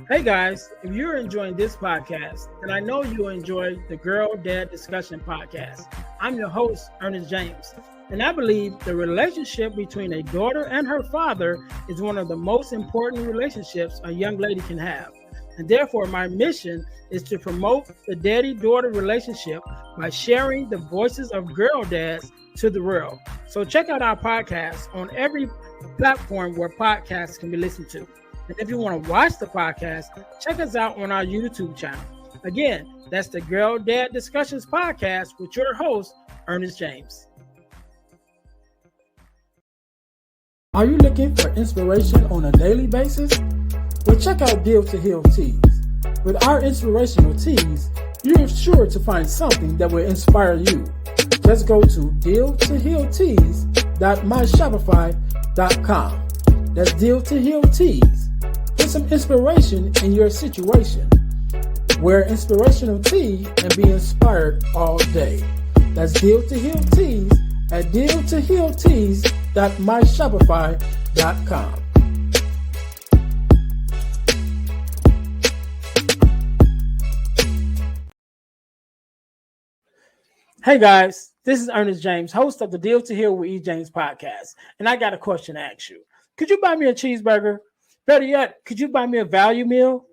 Hey guys, if you're enjoying this podcast, then I know you'll enjoy the Girl Dad Discussion podcast. I'm your host, Ernest James, and I believe the relationship between a daughter and her father is one of the most important relationships a young lady can have. And therefore, my mission is to promote the daddy-daughter relationship by sharing the voices of girl dads to the world. So check out our podcast on every platform where podcasts can be listened to. And if you want to watch the podcast, check us out on our YouTube channel. Again, that's the Girl Dad Discussions podcast with your host, Ernest James. Are you looking for inspiration on a daily basis? Well, check out Deal to Heal Tees. With our inspirational tees, you're sure to find something that will inspire you. Just go to dealtohealtees.myshopify.com. That's Deal to Heal Tees. Put some inspiration in your situation. Wear inspirational tea and be inspired all day. That's Deal to Heal Tees at dealtohealtees.myshopify.com. Hey guys, this is Ernest James, host of the Deal to Heal with E. James podcast, and I got a question to ask you. Could you buy me a cheeseburger? Better yet, could you buy me a value meal?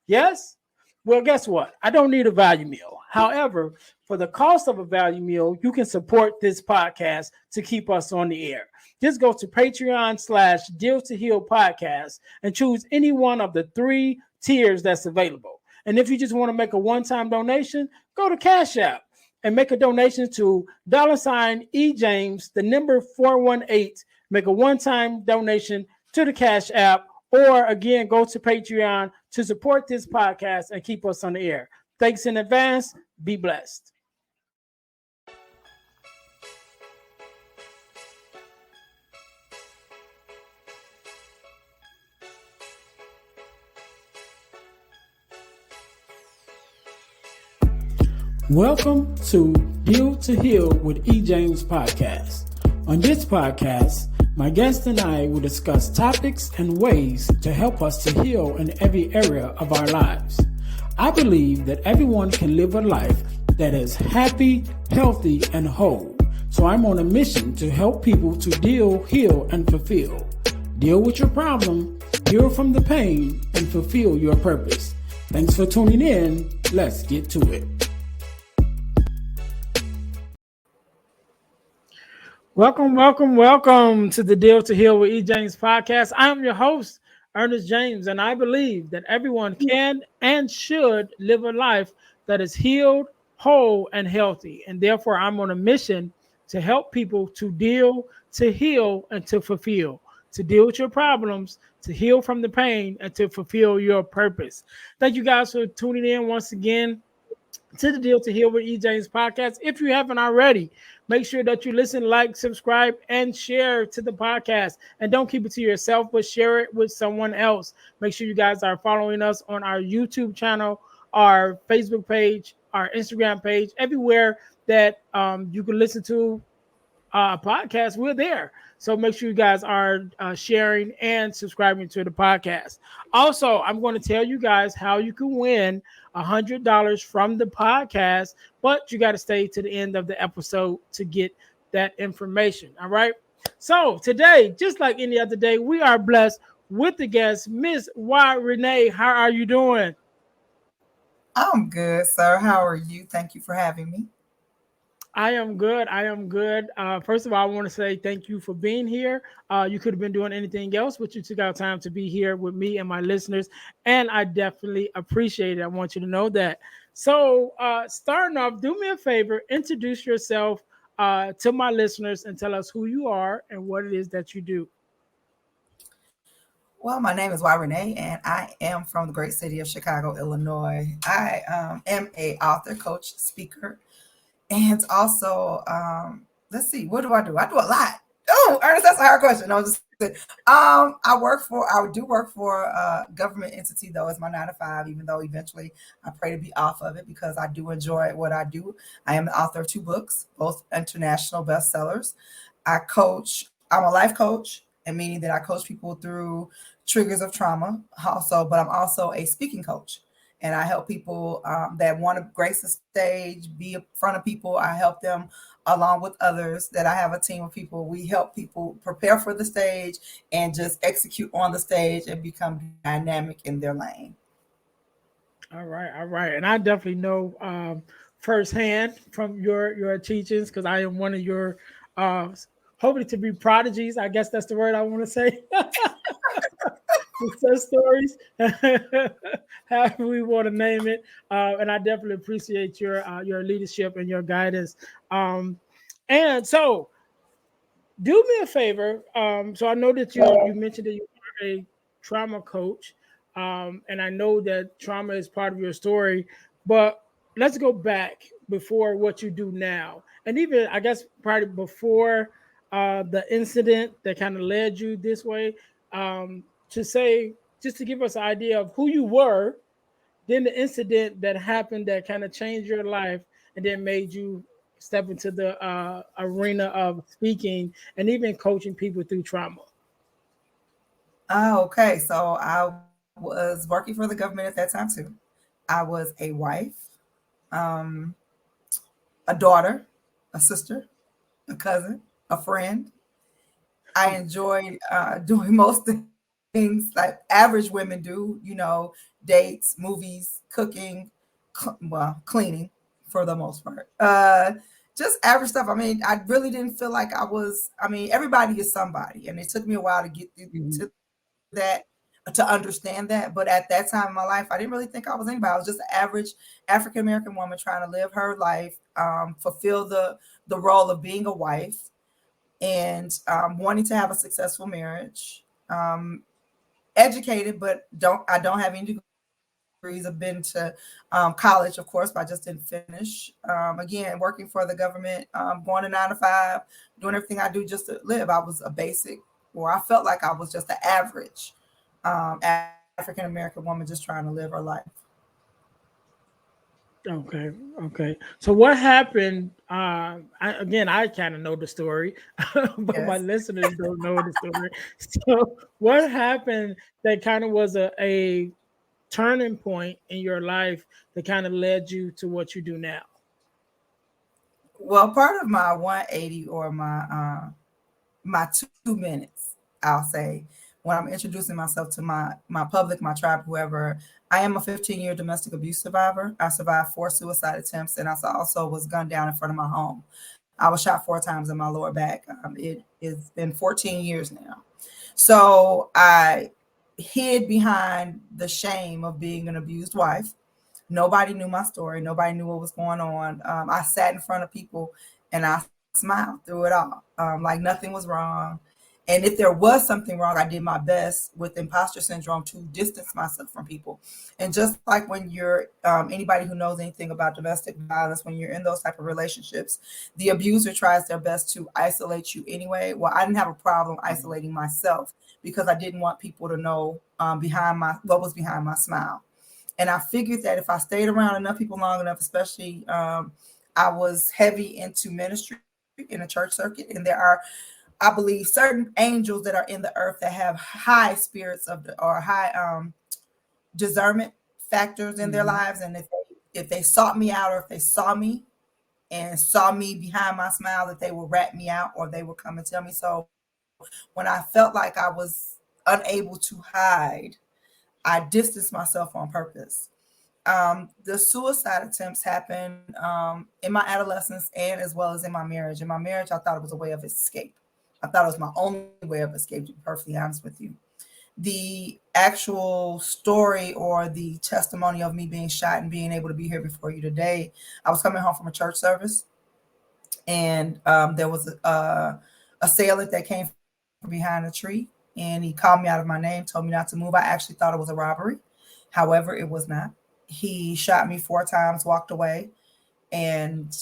Yes? Well, guess what? I don't need a value meal. However, for the cost of a value meal, you can support this podcast to keep us on the air. Just go to Patreon/Deal to Heal podcast and choose any one of the 3 tiers that's available. And if you just want to make a one-time donation, go to Cash App and make a donation to $EJames, the number 418. Make a one-time donation to the Cash App, or again, go to Patreon to support this podcast and keep us on the air. Thanks in advance. Be blessed. Welcome to Deal to Heal with E. James podcast. On this podcast, my guest and I will discuss topics and ways to help us to heal in every area of our lives. I believe that everyone can live a life that is happy, healthy, and whole. So I'm on a mission to help people to deal, heal, and fulfill. Deal with your problem, heal from the pain, and fulfill your purpose. Thanks for tuning in. Let's get to it. Welcome to the Deal to Heal with E. James podcast. I'm your host, Ernest James, and I believe that everyone can and should live a life that is healed, whole, and healthy. And therefore, I'm on a mission to help people to deal, to heal, and to fulfill. To deal with your problems, to heal from the pain, and to fulfill your purpose. Thank you guys for tuning in once again to the Deal to Heal with E. James podcast. If you haven't already, make sure that you listen, like, subscribe, and share to the podcast. And don't keep it to yourself, but share it with someone else. Make sure you guys are following us on our YouTube channel, our Facebook page, our Instagram page, everywhere that you can listen to a podcast. We're there. So make sure you guys are sharing and subscribing to the podcast. Also, I'm going to tell you guys how you can win $100 from the podcast, but you got to stay to the end of the episode to get that information. All right. So today, just like any other day, we are blessed with the guest, Miss Renee. How are you doing? I'm good, sir. How are you? Thank you for having me. I am good. First of all, I want to say thank you for being here. You could have been doing anything else, but you took out time to be here with me and my listeners, and I definitely appreciate it. I want you to know that. So starting off, do me a favor, introduce yourself to my listeners and tell us who you are and what it is that you do. Well, my name is Renee, and I am from the great city of Chicago, Illinois. I am an author, coach, speaker. And also, let's see, what do? I do a lot. Oh, Ernest, that's a hard question. No, just I do work for a government entity, though. It's my 9 to 5, even though eventually I pray to be off of it because I do enjoy what I do. I am the author of 2 books, both international bestsellers. I coach. I'm a life coach. and meaning that I coach people through triggers of trauma also, but I'm also a speaking coach. And I help people that want to grace the stage, be in front of people. I help them along with others that I have a team of people. We help people prepare for the stage and just execute on the stage and become dynamic in their lane. All right, all right, and I definitely know firsthand from your teachings because I am one of your uh, hoping to be prodigies. I guess that's the word I want to say. Success stories, however we want to name it. And I definitely appreciate your leadership and your guidance. And so, do me a favor. So I know that you mentioned that you are a trauma coach, and I know that trauma is part of your story. But let's go back before what you do now, and even I guess probably before the incident that kind of led you this way. To say just to give us an idea of who you were, then the incident that happened that kind of changed your life, and then made you step into the arena of speaking and even coaching people through trauma. Oh, okay. So I was working for the government at that time too. I was a wife, um, a daughter, a sister, a cousin, a friend. I enjoyed doing most things like average women do, dates, movies, cooking, cleaning for the most part. Just average stuff. I mean, I really didn't feel like I mean, everybody is somebody. And it took me a while to get Mhm. to that, to understand that. But at that time in my life, I didn't really think I was anybody. I was just an average African American woman trying to live her life, fulfill the role of being a wife and wanting to have a successful marriage. Educated, but I don't have any degrees. I've been to college, of course, but I just didn't finish. Again, working for the government, going to 9 to 5, doing everything I do just to live. I was a basic, or I felt like I was just an average African American woman just trying to live her life. Okay, okay. So what happened? Again, I kind of know the story, but my Yes. listeners don't know the story. So what happened that kind of was a turning point in your life that kind of led you to what you do now? Well, part of my 180 or my 2 minutes, I'll say, when I'm introducing myself to my public, my tribe, whoever. I am a 15-year domestic abuse survivor. I survived 4 suicide attempts, and I also was gunned down in front of my home. I was shot 4 times in my lower back. It has been 14 years now. So I hid behind the shame of being an abused wife. Nobody knew my story. Nobody knew what was going on. I sat in front of people and I smiled through it all, like nothing was wrong. And if there was something wrong, I did my best with imposter syndrome to distance myself from people. And just like when you're anybody who knows anything about domestic violence, when you're in those type of relationships, the abuser tries their best to isolate you anyway. Well, I didn't have a problem isolating myself because I didn't want people to know behind my what was behind my smile. And I figured that if I stayed around enough people long enough, especially I was heavy into ministry in the church circuit, and there are, I believe, certain angels that are in the earth that have high spirits of or high discernment factors in their Mhm. lives, and if they sought me out or if they saw me and saw me behind my smile, that they would rat me out or they would come and tell me. So when I felt like I was unable to hide, I distanced myself on purpose. The suicide attempts happened in my adolescence and as well as in my marriage. In my marriage, I thought it was a way of escape. I thought it was my only way of escape, to be perfectly honest with you. The actual story or the testimony of me being shot and being able to be here before you today, I was coming home from a church service, and there was a assailant that came from behind a tree, and he called me out of my name, told me not to move. I actually thought it was a robbery. However, it was not. He shot me 4 times, walked away, and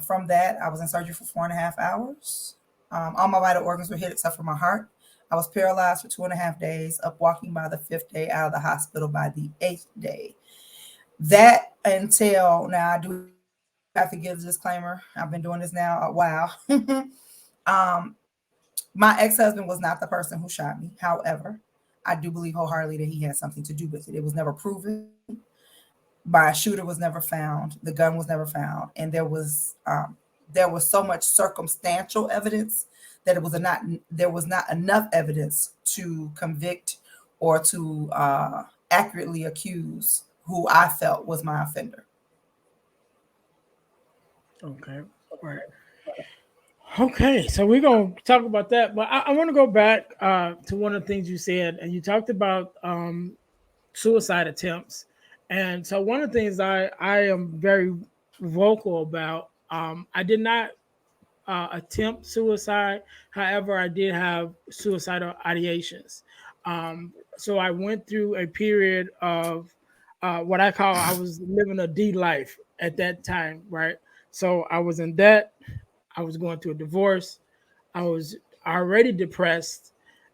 from that, I was in surgery for 4.5 hours. All my vital organs were hit except for my heart. I was paralyzed for 2.5 days, up walking by the fifth day, out of the hospital by the eighth day. That until now, I do have to give a disclaimer. I've been doing this now a while. um, My ex-husband was not the person who shot me. However, I do believe wholeheartedly that he had something to do with it. It was never proven. My shooter was never found. The gun was never found, and there was so much circumstantial evidence that it was not there was not enough evidence to convict or to accurately accuse who I felt was my offender. Okay. Right. Okay, so we're gonna talk about that, but I want to go back to one of the things you said, and you talked about suicide attempts. And so one of the things I am very vocal about, I did not attempt suicide. However, I did have suicidal ideations. So I went through a period of what I call, I was living a D life at that time, right? So I was in debt. I was going through a divorce. I was already depressed.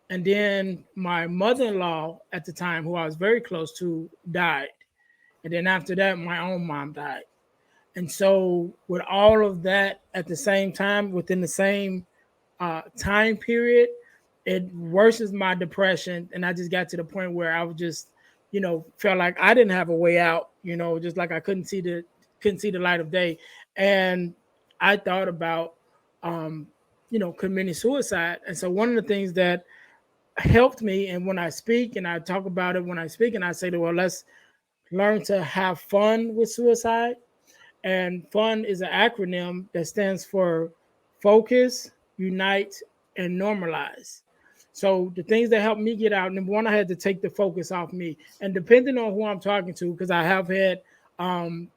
And then my mother in law at the time, who I was very close to, died. And then after that, my own mom died. And so, with all of that at the same time, within the same time period, it worsens my depression. And I just got to the point where I was just, felt like I didn't have a way out, just like I couldn't see the light of day. And I thought about, um, committing suicide. And so, one of the things that helped me, and when I speak and I talk about it when I speak, and I say, well, let's learn to have fun with suicide. And fun is an acronym that stands for focus, unite, and normalize. So the things that helped me get out, number one, I had to take the focus off me. And depending on who I'm talking to, because I have had um,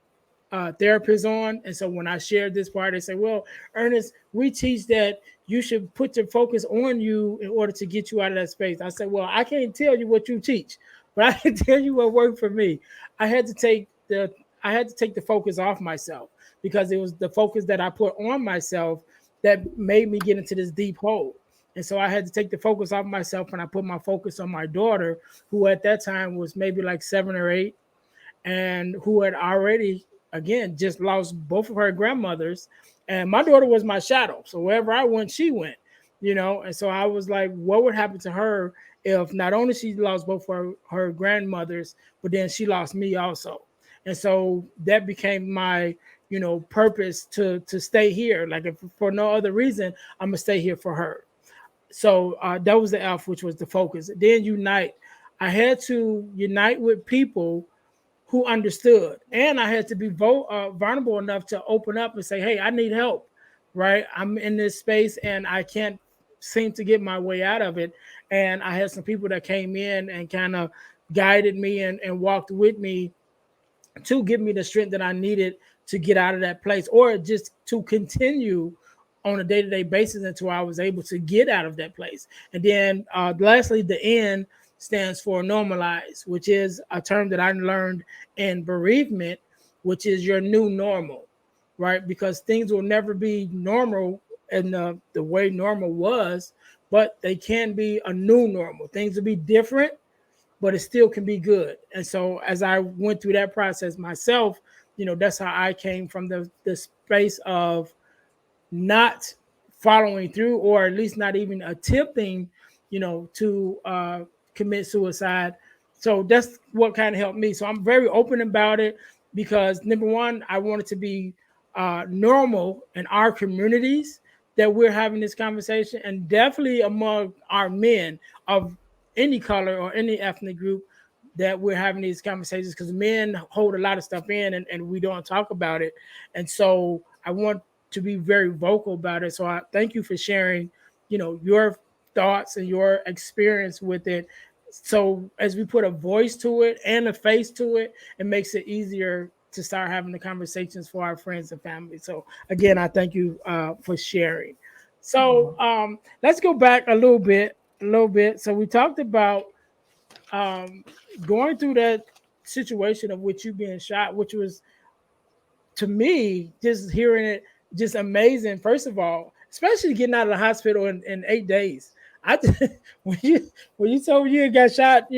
therapists on. And so when I shared this part, they say, well, Ernest, we teach that you should put your focus on you in order to get you out of that space. I said, well, I can't tell you what you teach, but I can tell you what worked for me. I had to take the I had to take the focus off myself, because it was the focus that I put on myself that made me get into this deep hole. And so I had to take the focus off myself, and I put my focus on my daughter, who at that time was maybe like 7 or 8, and who had already, again, just lost both of her grandmothers. And my daughter was my shadow, so wherever I went, she went, And so I was like, what would happen to her if not only she lost both her grandmothers, but then she lost me also? And so that became my purpose to stay here. Like, if for no other reason, I'm gonna stay here for her. So that was the F, which was the focus. Then unite. I had to unite with people who understood, and I had to be vulnerable enough to open up and say, hey, I need help, right? I'm in this space and I can't seem to get my way out of it. And I had some people that came in and kind of guided me and walked with me to give me the strength that I needed to get out of that place, or just to continue on a day-to-day basis until I was able to get out of that place. And then lastly, the N stands for normalize, which is a term that I learned in bereavement, which is your new normal, right? Because things will never be normal in the way normal was, but they can be a new normal. Things will be different, but it still can be good. And so as I went through that process myself, that's how I came from the space of not following through, or at least not even attempting, to commit suicide. So that's what kind of helped me. So I'm very open about it, because number one, I want it to be normal in our communities that we're having this conversation, and definitely among our men of any color or any ethnic group, that we're having these conversations, because men hold a lot of stuff in, and we don't talk about it. And so I want to be very vocal about it. So I thank you for sharing, your thoughts and your experience with it. So as we put a voice to it and a face to it, it makes it easier to start having the conversations for our friends and family. So again, I thank you for sharing. So let's go back a little bit. So we talked about um, going through that situation of which you being shot, which was, to me, just hearing it, just amazing. First of all, especially getting out of the hospital in 8 days. I when you told me you got shot,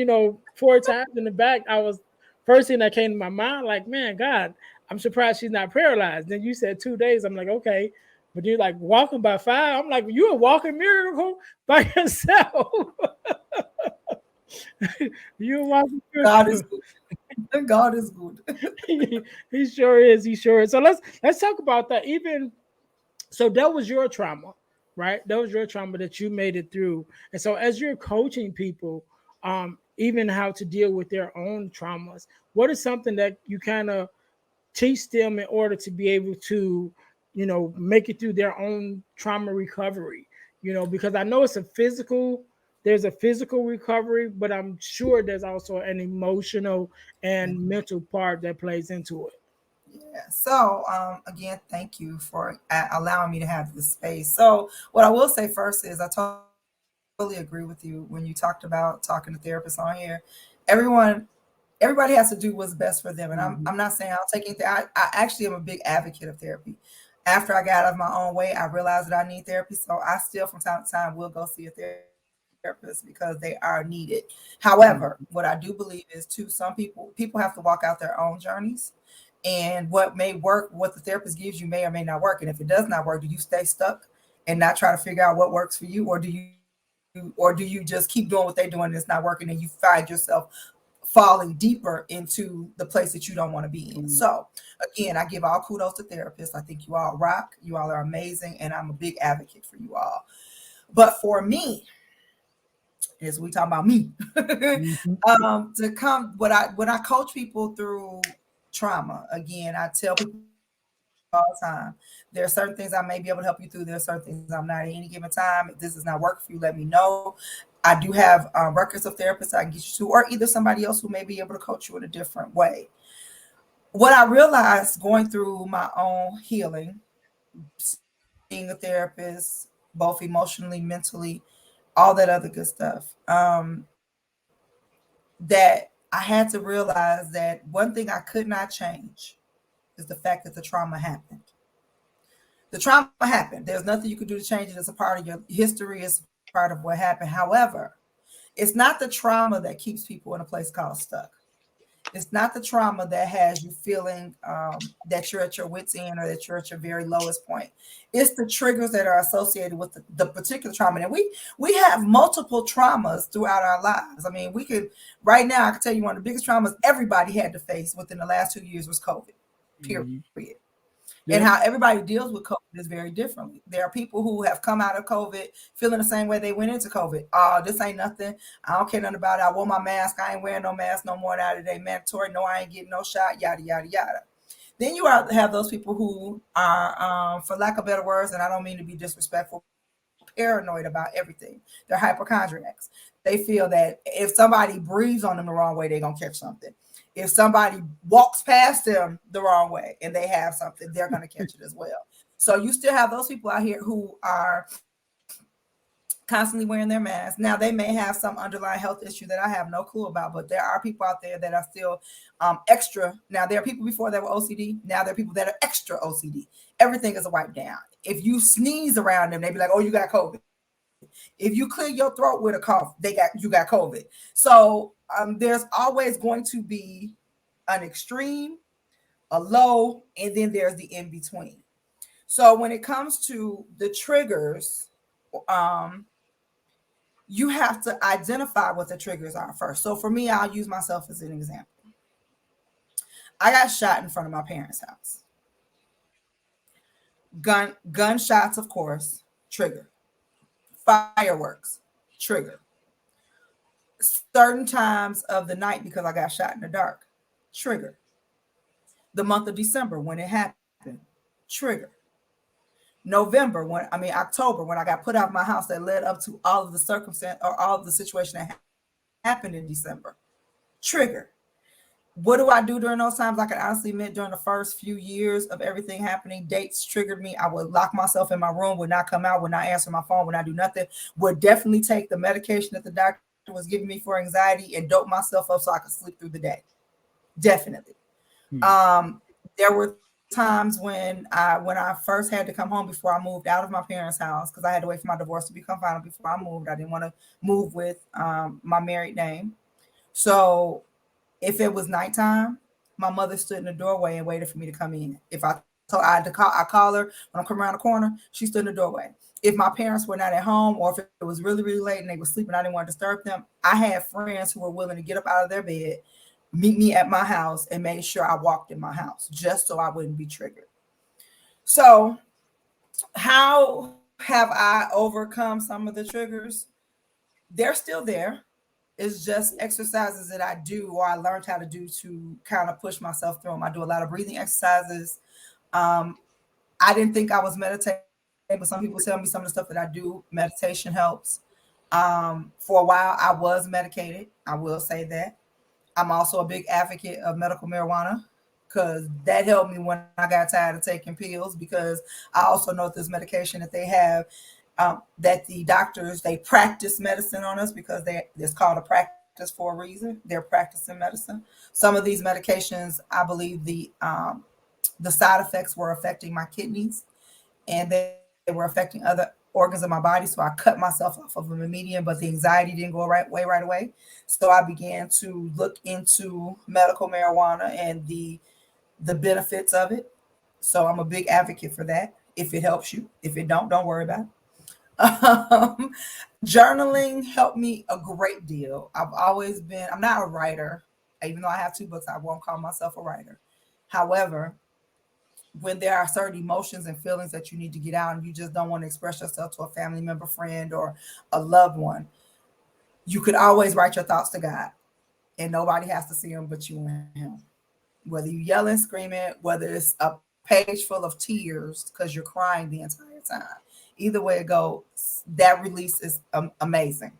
4 times in the back, I was, first thing that came to my mind, like, man, God, I'm surprised she's not paralyzed. Then you said 2 days. I'm like, okay, But you're like walking by 5. I'm like, you a walking miracle by yourself. You a walking God is miracle. good. God is good. He sure is. He sure is. So let's talk about that. Even so, that was your trauma, right? That was your trauma that you made it through. And so, as you're coaching people, even how to deal with their own traumas, what is something that you kind of teach them in order to be able to, make it through their own trauma recovery? Because I know there's a physical recovery, but I'm sure there's also an emotional and mental part that plays into it. Yeah. So, again, thank you for allowing me to have this space. So, what I will say first is I totally agree with you when you talked about talking to therapists on here. Everyone, everybody has to do what's best for them, and I'm not saying I'll take anything. I actually am a big advocate of therapy. After I got out of my own way, I realized that I need therapy, so I still from time to time will go see a therapist because they are needed. However, what I do believe is too, people have to walk out their own journeys. And what may work, what the therapist gives you may or may not work. And if it does not work, do you stay stuck and not try to figure out what works for you, or do you just keep doing what they're doing and it's not working, and you find yourself falling deeper into the place that you don't want to be in? So again, I give all kudos to therapists. I think you all rock. You all are amazing, and I'm a big advocate for you all. But for me, as we talk about me, Mhm. to come, when I coach people through trauma, again, I tell people all the time, there are certain things I may be able to help you through. There are certain things I'm not. At any given time, if this is not working for you, let me know. I do have records of therapists I can get you to, or either somebody else who may be able to coach you in a different way. What I realized going through my own healing, seeing a therapist, both emotionally, mentally, all that other good stuff, that I had to realize that one thing I could not change is the fact that the trauma happened. The trauma happened. There's nothing you can do to change it. It's a part of your history. It's part of what happened. However, it's not the trauma that keeps people in a place called stuck. It's not the trauma that has you feeling that you're at your wit's end or that you're at your very lowest point. It's the triggers that are associated with the particular trauma. And we have multiple traumas throughout our lives. I mean, we could right now I can tell you one of the biggest traumas everybody had to face within the last 2 years was COVID. Period. Mhm. And how Yep. everybody deals with COVID is very differently. There are people who have come out of COVID feeling the same way they went into COVID. Oh, this ain't nothing. I don't care nothing about it. I wore my mask. I ain't wearing no mask no more now today. Mandatory. No, I ain't getting no shot. Yada yada yada. Then have those people who are, for lack of better words, and I don't mean to be disrespectful, paranoid about everything. They're hypochondriacs. They feel that if somebody breathes on them the wrong way, they're gonna catch something. If somebody walks past them the wrong way and they have something, they're gonna catch it as well. So you still have those people out here who are constantly wearing their masks. Now they may have some underlying health issue that I have no clue about, but there are people out there that are still extra. Now there are people before that were OCD. Now there are people that are extra OCD. Everything is a wipe down. If you sneeze around them, they be like, "Oh, you got COVID." If you clear your throat with a cough, you got COVID. So there's always going to be an extreme, a low, and then there's the in between. So when it comes to the triggers, um, you have to identify what the triggers are first. So for me, I'll use myself as an example. I got shot in front of my parents' house. Gunshots, of course, trigger. Fireworks, trigger. Certain times of the night because I got shot in the dark, trigger. The month of December when it happened, trigger. November when I mean October when I got put out of my house that led up to all of the circumstance or all of the situation that happened in December, trigger. What do I do during those times? I can honestly admit during the first few years of everything happening, dates triggered me. I would lock myself in my room, would not come out, would not answer my phone, would not do nothing, would definitely take the medication that the doctor was giving me for anxiety and dope myself up so I could sleep through the day. Definitely. Mhm. There were times when I first had to come home before I moved out of my parents' house because I had to wait for my divorce to become final before I moved. I didn't want to move with my married name. So if it was nighttime, my mother stood in the doorway and waited for me to come in if I told her to come in. So I call her when I come around the corner. She stood in the doorway. If my parents were not at home, or if it was really, really late and they were sleeping, I didn't want to disturb them. I had friends who were willing to get up out of their bed, meet me at my house, and made sure I walked in my house just so I wouldn't be triggered. So, how have I overcome some of the triggers? They're still there. It's just exercises that I do or I learned how to do to kind of push myself through them. I do a lot of breathing exercises. Um, I didn't think I was meditating, but some people tell me some of the stuff that I do, meditation helps. For a while, I was medicated. I will say that. I'm also a big advocate of medical marijuana because that helped me when I got tired of taking pills. Because I also know this medication that they have, that the doctors they practice medicine on us because it's called a practice for a reason. They're practicing medicine. Some of these medications, I believe the side effects were affecting my kidneys and they were affecting other organs of my body. So I cut myself off of them immediately, but the anxiety didn't go right away. So I began to look into medical marijuana and the benefits of it. So I'm a big advocate for that. If it helps you, if it don't worry about it. Journaling helped me a great deal. I've always been. I'm not a writer, even though I have two books. I won't call myself a writer. However, when there are certain emotions and feelings that you need to get out and you just don't want to express yourself to a family member, friend, or a loved one, you could always write your thoughts to God, and nobody has to see them but you and Him. Whether you yelling, screaming, whether it's a page full of tears because you're crying the entire time, either way it goes, that release is amazing.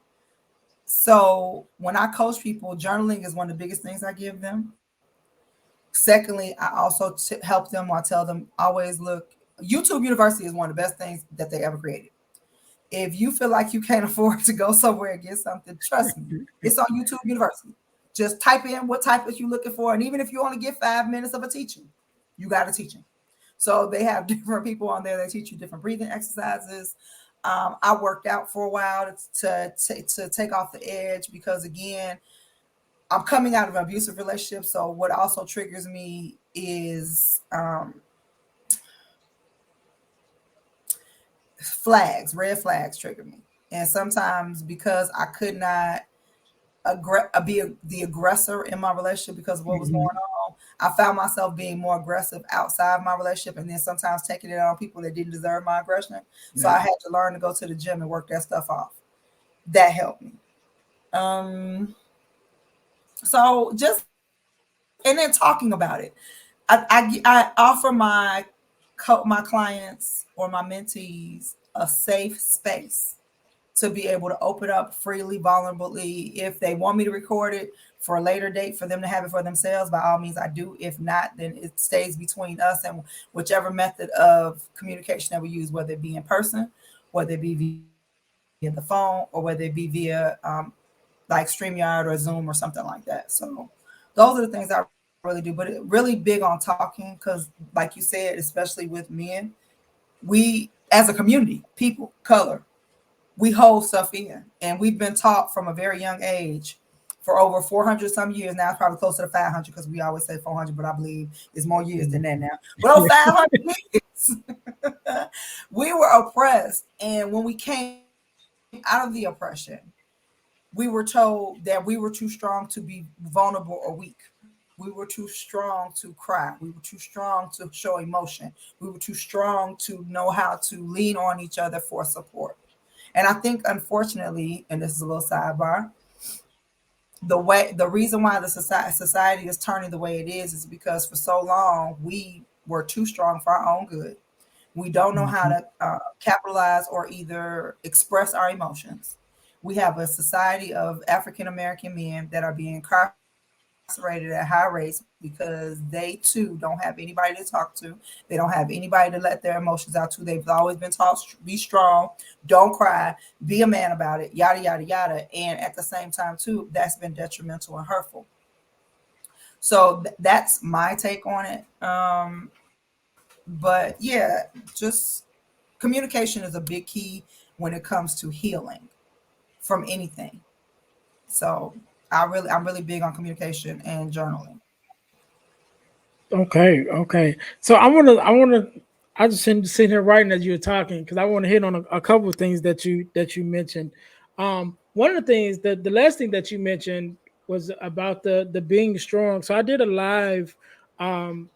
So when I coach people, journaling is one of the biggest things I give them. Secondly, I also help them or I tell them always look. YouTube University is one of the best things that they ever created. If you feel like you can't afford to go somewhere and get something, trust me, it's on YouTube University. Just type in what type that you're looking for, and even if you only get 5 minutes of a teaching, you got a teaching. So they have different people on there that teach you different breathing exercises. I worked out for a while to take off the edge because again, I'm coming out of an abusive relationship. So what also triggers me is red flags trigger me. And sometimes because I could not be the aggressor in my relationship because of what was going on, I found myself being more aggressive outside my relationship and then sometimes taking it on people that didn't deserve my aggression. So I had to learn to go to the gym and work that stuff off. That helped me. So just and then talking about it. I offer my clients or my mentees a safe space to be able to open up freely, vulnerably. If they want me to record it for a later date for them to have it for themselves, by all means I do. If not, then it stays between us and whichever method of communication that we use, whether it be in person, whether it be via the phone, or whether it be via like StreamYard or Zoom or something like that. So those are the things I really do. But it really big on talking because, like you said, especially with men, we as a community, people, color, we hold stuff in. And we've been taught from a very young age for over 400 some years now. It's probably closer to 500 because we always say 400, but I believe it's more years than that now. But over 500 years, we were oppressed. And when we came out of the oppression, we were told that we were too strong to be vulnerable or weak. We were too strong to cry. We were too strong to show emotion. We were too strong to know how to lean on each other for support. And I think, unfortunately, and this is a little sidebar, the reason why the society is turning the way it is because for so long we were too strong for our own good. We don't know how to capitalize or either express our emotions. We have a society of African American men that are being incarcerated at high rates because they too don't have anybody to talk to. They don't have anybody to let their emotions out to. They've always been taught be strong, don't cry, be a man about it, yada yada yada. And at the same time too, that's been detrimental and hurtful. So that's my take on it. But yeah, just communication is a big key when it comes to healing from anything. So I'm really big on communication and journaling. Okay, okay. So I just sitting here writing as you were talking because I want to hit on a couple of things that you mentioned. One of the things that the last thing that you mentioned was about the being strong. So I did a live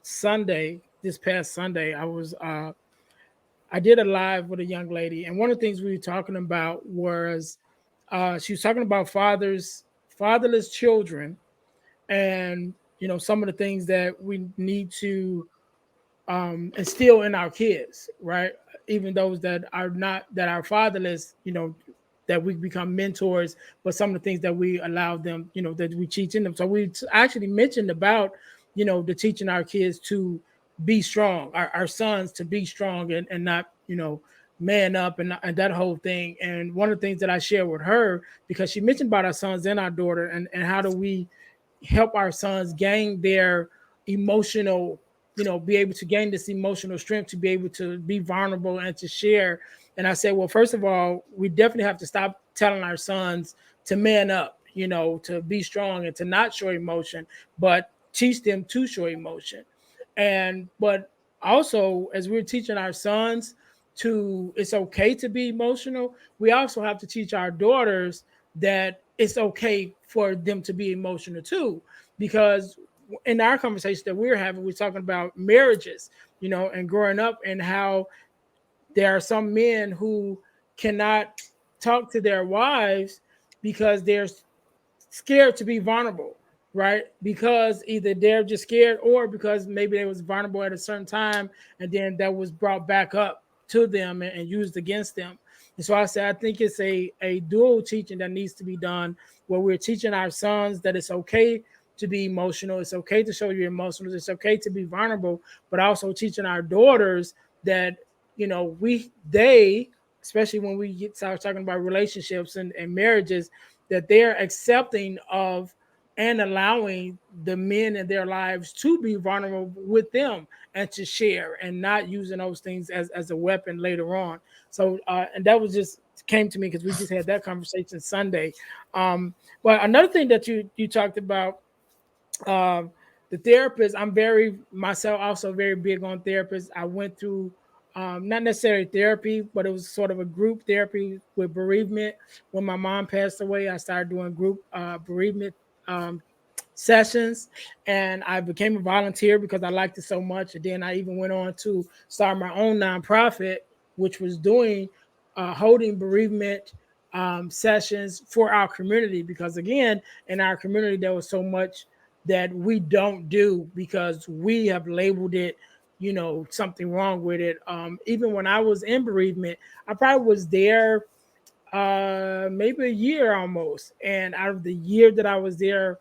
Sunday, this past Sunday. I did a live with a young lady, and one of the things we were talking about was she was talking about fatherless children, and some of the things that we need to instill in our kids, right? Even those that are not that are fatherless, that we become mentors, but some of the things that we allow them, that we teach in them. So we actually mentioned about, the teaching our kids to be strong, our sons to be strong and not, man up and that whole thing. And one of the things that I shared with her, because she mentioned about our sons and our daughter, and how do we help our sons gain their emotional, be able to gain this emotional strength to be able to be vulnerable and to share. And I said, well, first of all, we definitely have to stop telling our sons to man up, to be strong and to not show emotion, but teach them to show emotion. And but also, as we're teaching our sons to it's okay to be emotional, we also have to teach our daughters that it's okay for them to be emotional too. Because in our conversation that we're having, we're talking about marriages, and growing up, and how there are some men who cannot talk to their wives because they're scared to be vulnerable, right? Because either they're just scared, or because maybe they was vulnerable at a certain time, and then that was brought back up to them and used against them. And so I said, I think it's a dual teaching that needs to be done, where we're teaching our sons that it's okay to be emotional, it's okay to show your emotions, it's okay to be vulnerable, but also teaching our daughters that, they, especially when we start talking about relationships and marriages, that they're accepting of and allowing the men in their lives to be vulnerable with them and to share, and not using those things as a weapon later on. So and that was just came to me because we just had that conversation Sunday. But another thing that you talked about, um, the therapist, I'm very myself also very big on therapists. I went through not necessarily therapy, but it was sort of a group therapy with bereavement. When my mom passed away, I started doing group bereavement um, sessions, and I became a volunteer because I liked it so much. And then I even went on to start my own nonprofit, which was doing holding bereavement sessions for our community. Because again, in our community, there was so much that we don't do because we have labeled it, something wrong with it. Even when I was in bereavement, I probably was there maybe a year almost. And out of the year that I was there,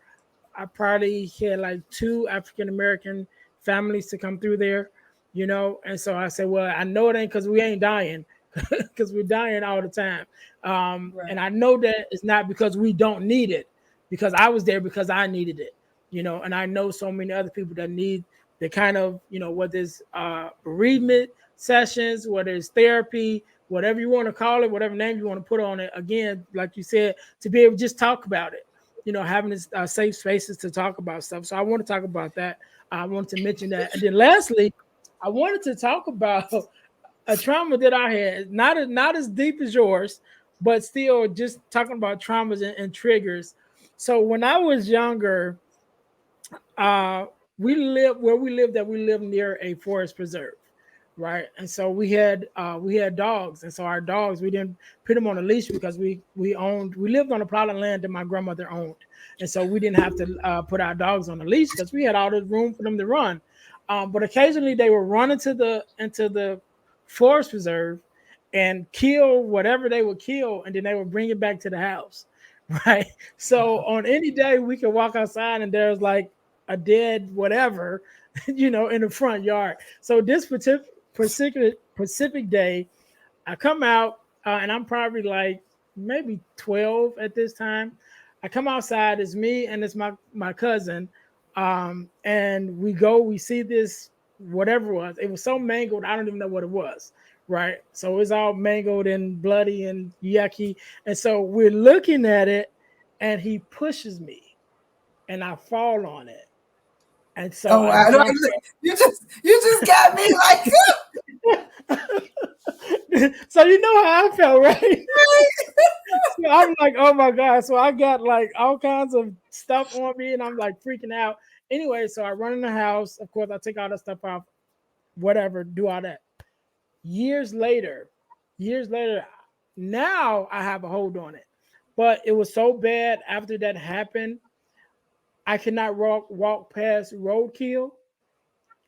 I probably had like two African American families to come through there, And so I said, well, I know it ain't because we ain't dying, because we're dying all the time. And Right. I know that it's not because we don't need it, because I was there because I needed it, And I know so many other people that need the kind of, whether it's bereavement sessions, whether it's therapy, whatever you want to call it, whatever name you want to put on it. Again, like you said, to be able to just talk about it, having this safe spaces to talk about stuff. So I want to talk about that. I want to mention that. And then lastly, I wanted to talk about a trauma that I had, not as deep as yours, but still just talking about traumas and triggers. So when I was younger, uh, we lived that we lived near a forest preserve, right? And so we had dogs, and so our dogs, we didn't put them on a leash because we lived on a plot of land that my grandmother owned, and so we didn't have to put our dogs on a leash because we had all the room for them to run. But occasionally they would run into the forest preserve and kill whatever they would kill, and then they would bring it back to the house. Right. So on any day we could walk outside and there's like a dead whatever, in the front yard. So this Pacific day, I come out and I'm probably like maybe 12 at this time. I come outside, it's me and it's my cousin, and we see this whatever it was. It was so mangled, I don't even know what it was. Right, so it's all mangled and bloody and yucky, and so we're looking at it, and he pushes me, and I fall on it, And so Oh, I I don't, jumped you just got me like, so you know how I felt, right? So I'm like, oh my God. So I got like all kinds of stuff on me and I'm like freaking out. Anyway, so I run in the house. Of course, I take all the stuff off, whatever, do all that. Years later, years later, now I have a hold on it. But it was so bad after that happened, I cannot walk past roadkill.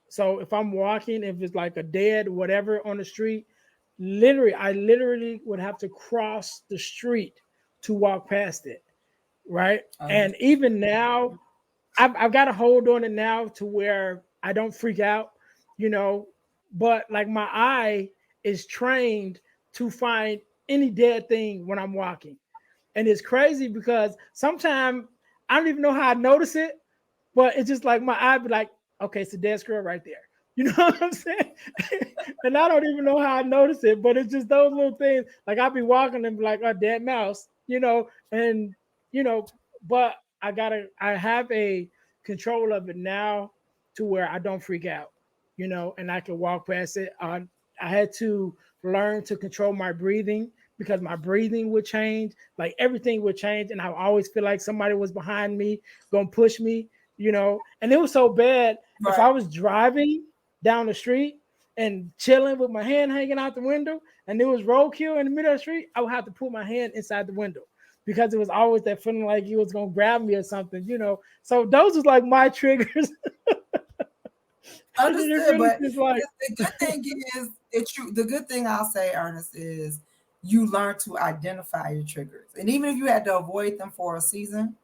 So if I'm walking, if it's like a dead whatever on the street, I literally would have to cross the street to walk past it, right? And even now, I've got a hold on it now to where I don't freak out, you know. But like my eye is trained to find any dead thing when I'm walking, and it's crazy because sometimes I don't even know how I notice it, but it's just like my eye be like, okay, it's a dead squirrel right there. You know what I'm saying? And I don't even know how I notice it, but it's just those little things. Like I'll be walking and be like, a dead mouse, and you know, but I have a control of it now to where I don't freak out, and I can walk past it. I had to learn to control my breathing because my breathing would change, like everything would change, and I always feel like somebody was behind me, gonna push me, and it was so bad. If right. I was driving down the street and chilling with my hand hanging out the window and there was roadkill in the middle of the street, I would have to put my hand inside the window because it was always that feeling like he was gonna grab me or something. So those was like my triggers. And then it Understood, really but just like the good thing is the good thing I'll say, Ernest, is you learn to identify your triggers. And even if you had to avoid them for a season,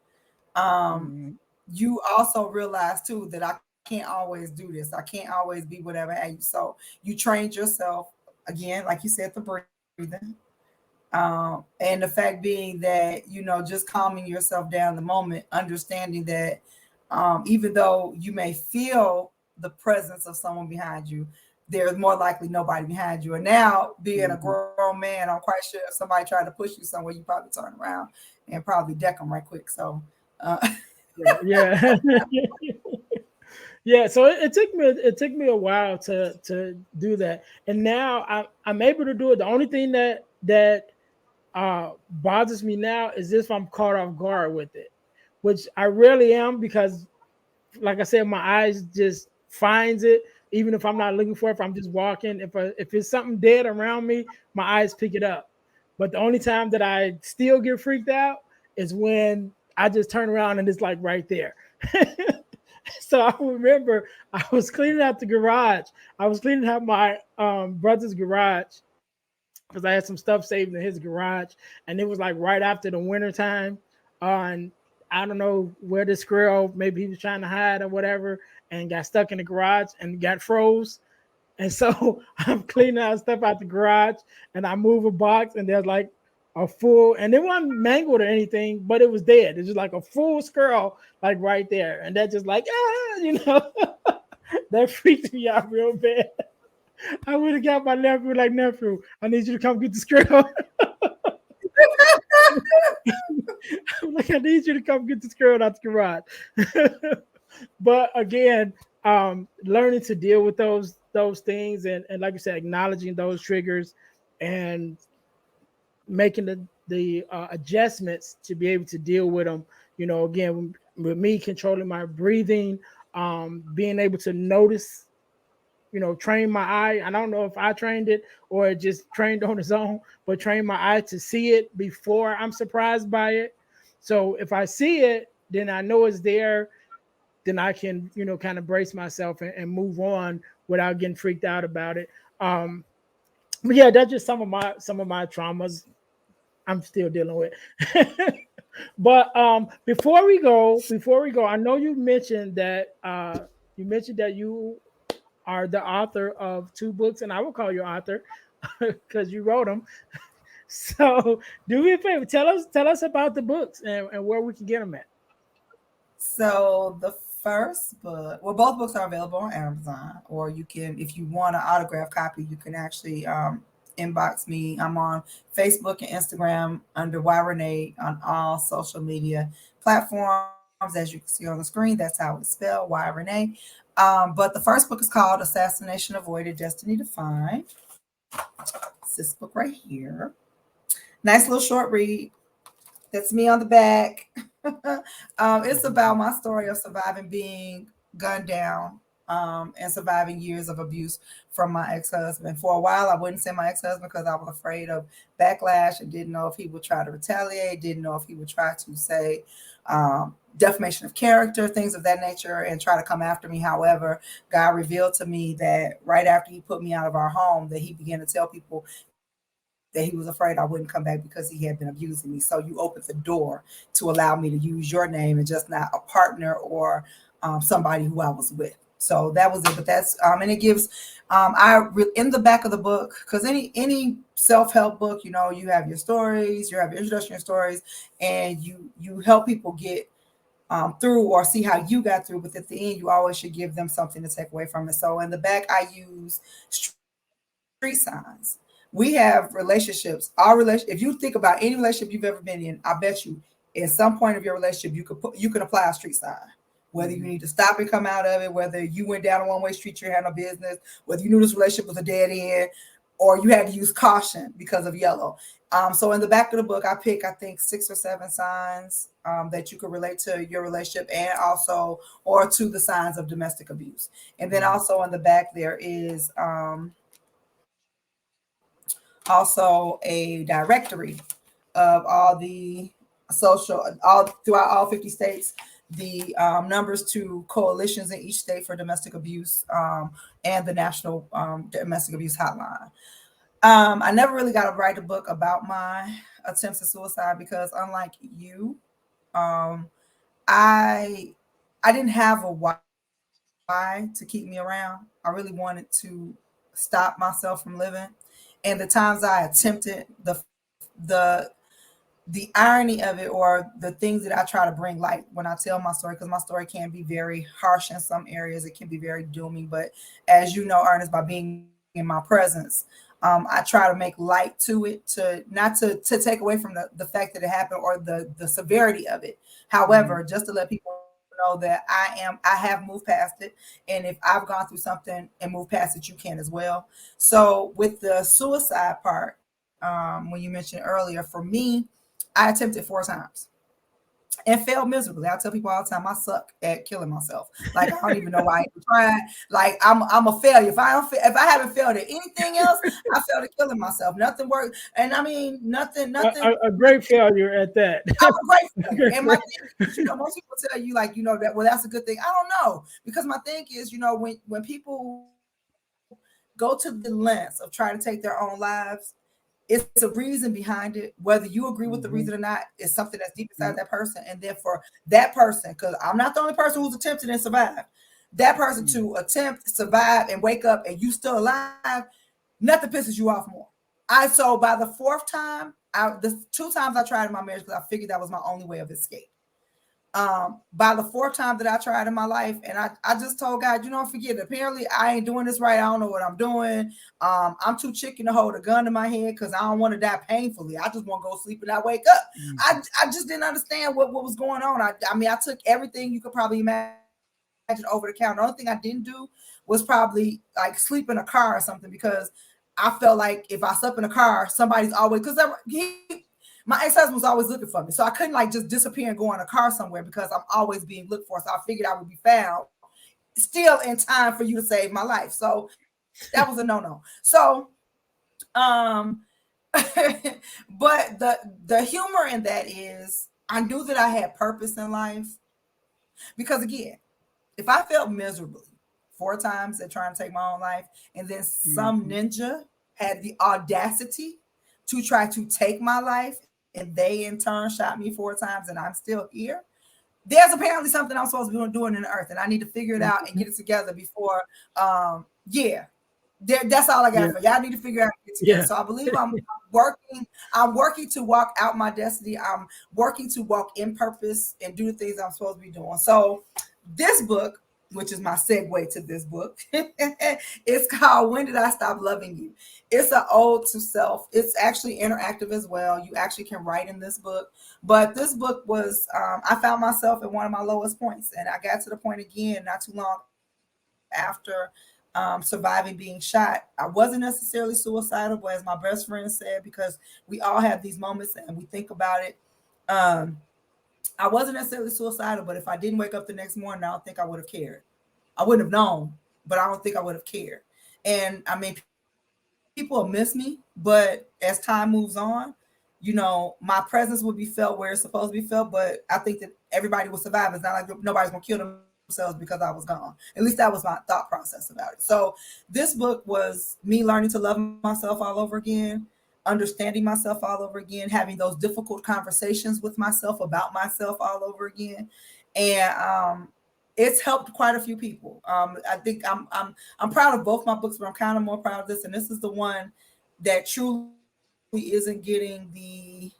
um, Mhm. you also realize too that I can't always do this. I can't always be whatever have you. So you trained yourself again, like you said, the breathing. And the fact being that, just calming yourself down the moment, understanding that even though you may feel the presence of someone behind you, there's more likely nobody behind you. And now, being a Mhm. grown man, I'm quite sure if somebody tried to push you somewhere, you probably turn around and probably deck them right quick. So, Yeah. Yeah, so it took me a while to do that, and now I'm able to do it. The only thing that bothers me now is if I'm caught off guard with it, which I rarely am because, like I said, my eyes just finds it. Even if I'm not looking for it, if I'm just walking, if it's something dead around me, my eyes pick it up. But the only time that I still get freaked out is when I just turn around and it's like right there. So I remember I was cleaning out the garage. I was cleaning out my brother's garage because I had some stuff saved in his garage, and it was like right after the winter time. And I don't know where the squirrel, maybe he was trying to hide or whatever, and got stuck in the garage and got froze. And so I'm cleaning out stuff out the garage, and I move a box, and there's like a full, and it wasn't mangled or anything, but it was dead. It's just like a full squirrel, like right there, and that just like that freaked me out real bad. I would have got my nephew like, nephew, I need you to come get the squirrel. I'm like, I need you to come get the squirrel out the garage. But again, learning to deal with those things, and like you said, acknowledging those triggers and making the adjustments to be able to deal with them. Again, with me controlling my breathing, being able to notice, train my eye. I don't know if I trained it or it just trained on its own, but train my eye to see it before I'm surprised by it. So if I see it, then I know it's there. Then I can, kind of brace myself and move on without getting freaked out about it. But yeah, that's just some of my traumas I'm still dealing with. But before we go, I know you mentioned that you are the author of two books, and I will call you author because you wrote them. So do me a favor, tell us about the books and where we can get them at. so the first book, well, both books are available on Amazon, or you can, if you want an autograph copy, you can actually inbox me. I'm on Facebook and Instagram under Renee on all social media platforms. as you can see on the screen. That's how it's spelled, Y Renee. But the first book is called Assassination Avoided, Destiny Defined. It's this book right here. Nice little short read. That's me on the back. It's about my story of surviving being gunned down and surviving years of abuse from my ex-husband. For a while, I wouldn't say my ex-husband because I was afraid of backlash and didn't know if he would try to retaliate, didn't know if he would try to say defamation of character, things of that nature, and try to come after me. However, God revealed to me that right after he put me out of our home, that he began to tell people that he was afraid I wouldn't come back because he had been abusing me. So you opened the door to allow me to use your name and just not a partner or somebody who I was with. So that was it. But that's and it gives in the back of the book, because any self-help book, you know, you have your stories, you have your introduction stories, and you help people get through or see how you got through. But at the end, you always should give them something to take away from it. So in the back, I use street signs. We have relationships. If you think about any relationship you've ever been in, I bet you at some point of your relationship you can apply a street sign. Whether you need to stop and come out of it, whether you went down a one-way street, you had no business, whether you knew this relationship was a dead end, or you had to use caution because of yellow. So in the back of the book, I pick, I think, 6 or 7 signs that you could relate to your relationship and also, or to the signs of domestic abuse. And then also in the back, there is also a directory of all the all throughout all 50 states, the numbers to coalitions in each state for domestic abuse and the National Domestic Abuse Hotline. I never really got to write a book about my attempts at suicide because, unlike you, um, I I didn't have a why to keep me around. I really wanted to stop myself from living, and the times I attempted the irony of it, or the things that I try to bring light when I tell my story, because my story can be very harsh in some areas, it can be very dooming. But as you know, Ernest, by being in my presence, I try to make light to it, to not to take away from the fact that it happened or the severity of it. However, Mhm. just to let people know that I have moved past it, and if I've gone through something and moved past it, you can as well. So with the suicide part, when you mentioned earlier, for me, I attempted 4 times and failed miserably. I tell people all the time I suck at killing myself. Like, I don't even know why I even tried. Like, I'm a failure. If I haven't failed at anything else, I failed at killing myself. Nothing worked. And I mean, A great failure at that. I'm a great failure. Great And my failure. thing is, most people tell you, like, that, well, that's a good thing. I don't know. Because my thing is, when people go to the lengths of trying to take their own lives, it's a reason behind it. Whether you agree with the reason or not, Mhm. is something that's deep inside that Yep. person. And then for that person, because I'm not the only person who's attempted and survived, that person to Mhm. attempt, survive, and wake up and you still alive, nothing pisses you off more. So by the fourth time, the 2 times I tried in my marriage, because I figured that was my only way of escape. By the fourth time that I tried in my life, and I just told God, forget it. Apparently I ain't doing this right. I don't know what I'm doing. I'm too chicken to hold a gun to my head because I don't want to die painfully. I just want to go sleep and I wake up. Mhm. I just didn't understand what was going on. I mean, I took everything you could probably imagine over the counter. The only thing I didn't do was probably like sleep in a car or something, because I felt like if I slept in a car, somebody's always, my ex-husband was always looking for me. So I couldn't like just disappear and go in a car somewhere because I'm always being looked for. So I figured I would be found still in time for you to save my life. So that was a no-no. So um but the humor in that is I knew that I had purpose in life, because again, if I felt miserably 4 times at trying to take my own life, and then some Mhm. ninja had the audacity to try to take my life, and they in turn shot me 4 times, and I'm still here, there's apparently something I'm supposed to be doing in the earth, and I need to figure it out and get Mhm. it together before. Yeah, that's all I got Yeah. for y'all. Need to figure out and get together. Yeah. So I believe working. I'm working to walk out my destiny. I'm working to walk in purpose and do the things I'm supposed to be doing. So this book which is my segue to this book. It's called When Did I Stop Loving You? It's an ode to self. It's actually interactive as well. You actually can write in this book. But this book was, I found myself at one of my lowest points. And I got to the point again not too long after surviving being shot. I wasn't necessarily suicidal, but as my best friend said, because we all have these moments and we think about it. Um, I wasn't necessarily suicidal, but if I didn't wake up the next morning, I don't think I would have cared. I wouldn't have known, but I don't think I would have cared. And I mean, people will miss me, but as time moves on, my presence will be felt where it's supposed to be felt. But I think that everybody will survive. It's not like nobody's gonna kill themselves because I was gone. At least that was my thought process about it. So this book was me learning to love myself all over again, understanding myself all over again, having those difficult conversations with myself about myself all over again. And it's helped quite a few people. I think I'm proud of both my books, but I'm kind of more proud of this. And this is the one that truly isn't getting the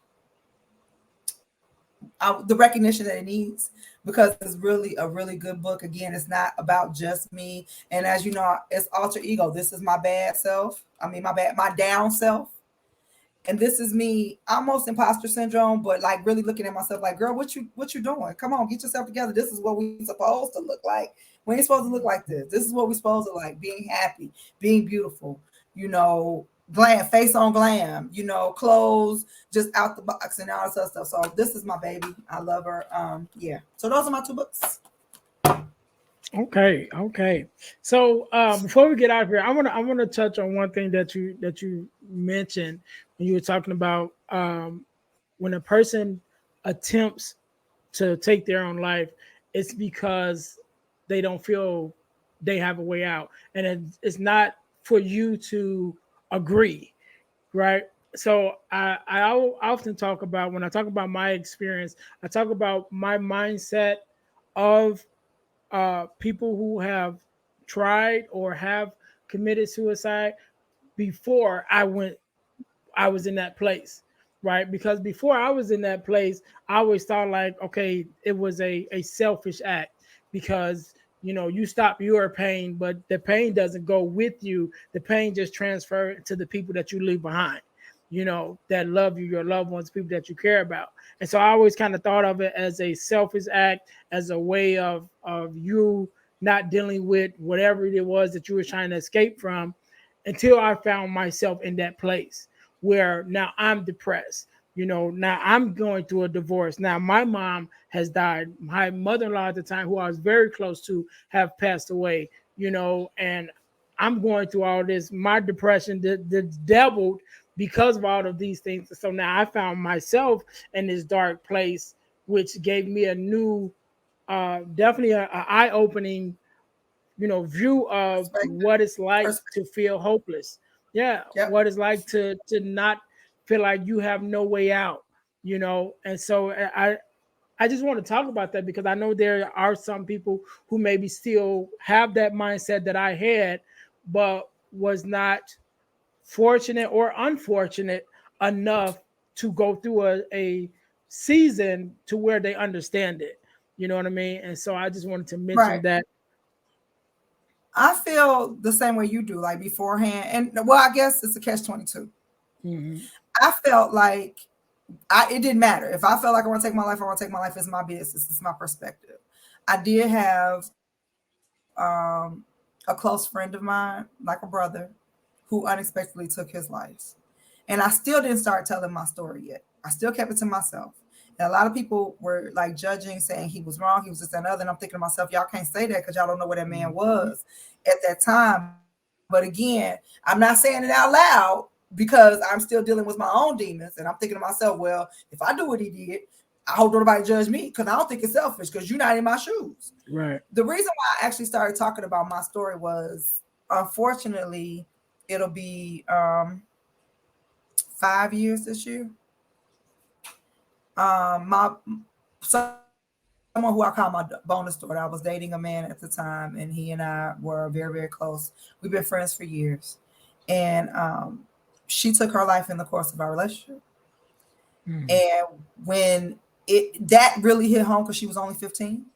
recognition that it needs, because it's really a really good book. Again, it's not about just me. And as you know, it's alter ego. This is my bad self. I mean, my down self. And this is me, almost imposter syndrome, but like really looking at myself like, girl, what you doing? Come on, get yourself together. This is what we supposed to look like. We ain't supposed to look like this. This is what we supposed to like: being happy, being beautiful, glam, face on glam, clothes just out the box and all this other stuff. So this is my baby. I love her. Yeah. So those are my two books. Okay. So before we get out of here, I wanna touch on one thing that you mentioned when you were talking about when a person attempts to take their own life, it's because they don't feel they have a way out, and it's not for you to agree, right? So I often talk about, when I talk about my experience, I talk about my mindset of people who have tried or have committed suicide before I was in that place, right? Because before I was in that place, I always thought like, okay, it was a selfish act because you stop your pain, but the pain doesn't go with you. The pain just transfers to the people that you leave behind, that love you, your loved ones, people that you care about. And so I always kind of thought of it as a selfish act, as a way of you not dealing with whatever it was that you were trying to escape from, until I found myself in that place where now I'm depressed. Now I'm going through a divorce. Now my mom has died. My mother-in-law at the time, who I was very close to, have passed away. And I'm going through all this. My depression that's doubled because of all of these things. So now I found myself in this dark place, which gave me a new, definitely a eye-opening view of Perspective. what it's like to Perspective. feel hopeless. Yeah, Yep. what it's like to not feel like you have no way out. And so I just want to talk about that because I know there are some people who maybe still have that mindset that I had, but was not fortunate or unfortunate enough to go through a season to where they understand it. You know what I mean? And so I just wanted to mention Right. that. I feel the same way you do, like beforehand. And well, I guess it's a catch-22. Mhm. I felt like it didn't matter. If I felt like I want to take my life, I want to take my life. It's my business. It's my perspective. I did have a close friend of mine, like a brother, who unexpectedly took his life. And I still didn't start telling my story yet. I still kept it to myself. And a lot of people were like judging, saying he was wrong, he was this and other. And I'm thinking to myself, y'all can't say that because y'all don't know what that man Mhm. was at that time. But again, I'm not saying it out loud because I'm still dealing with my own demons. And I'm thinking to myself, well, if I do what he did, I hope nobody judge me because I don't think it's selfish because you're not in my shoes. Right. The reason why I actually started talking about my story was, unfortunately, it'll be 5 years this year. My someone who I call my bonus daughter. I was dating a man at the time, and he and I were very, very close. We've been friends for years, and she took her life in the course of our relationship. Mhm. And when that really hit home because she was only 15,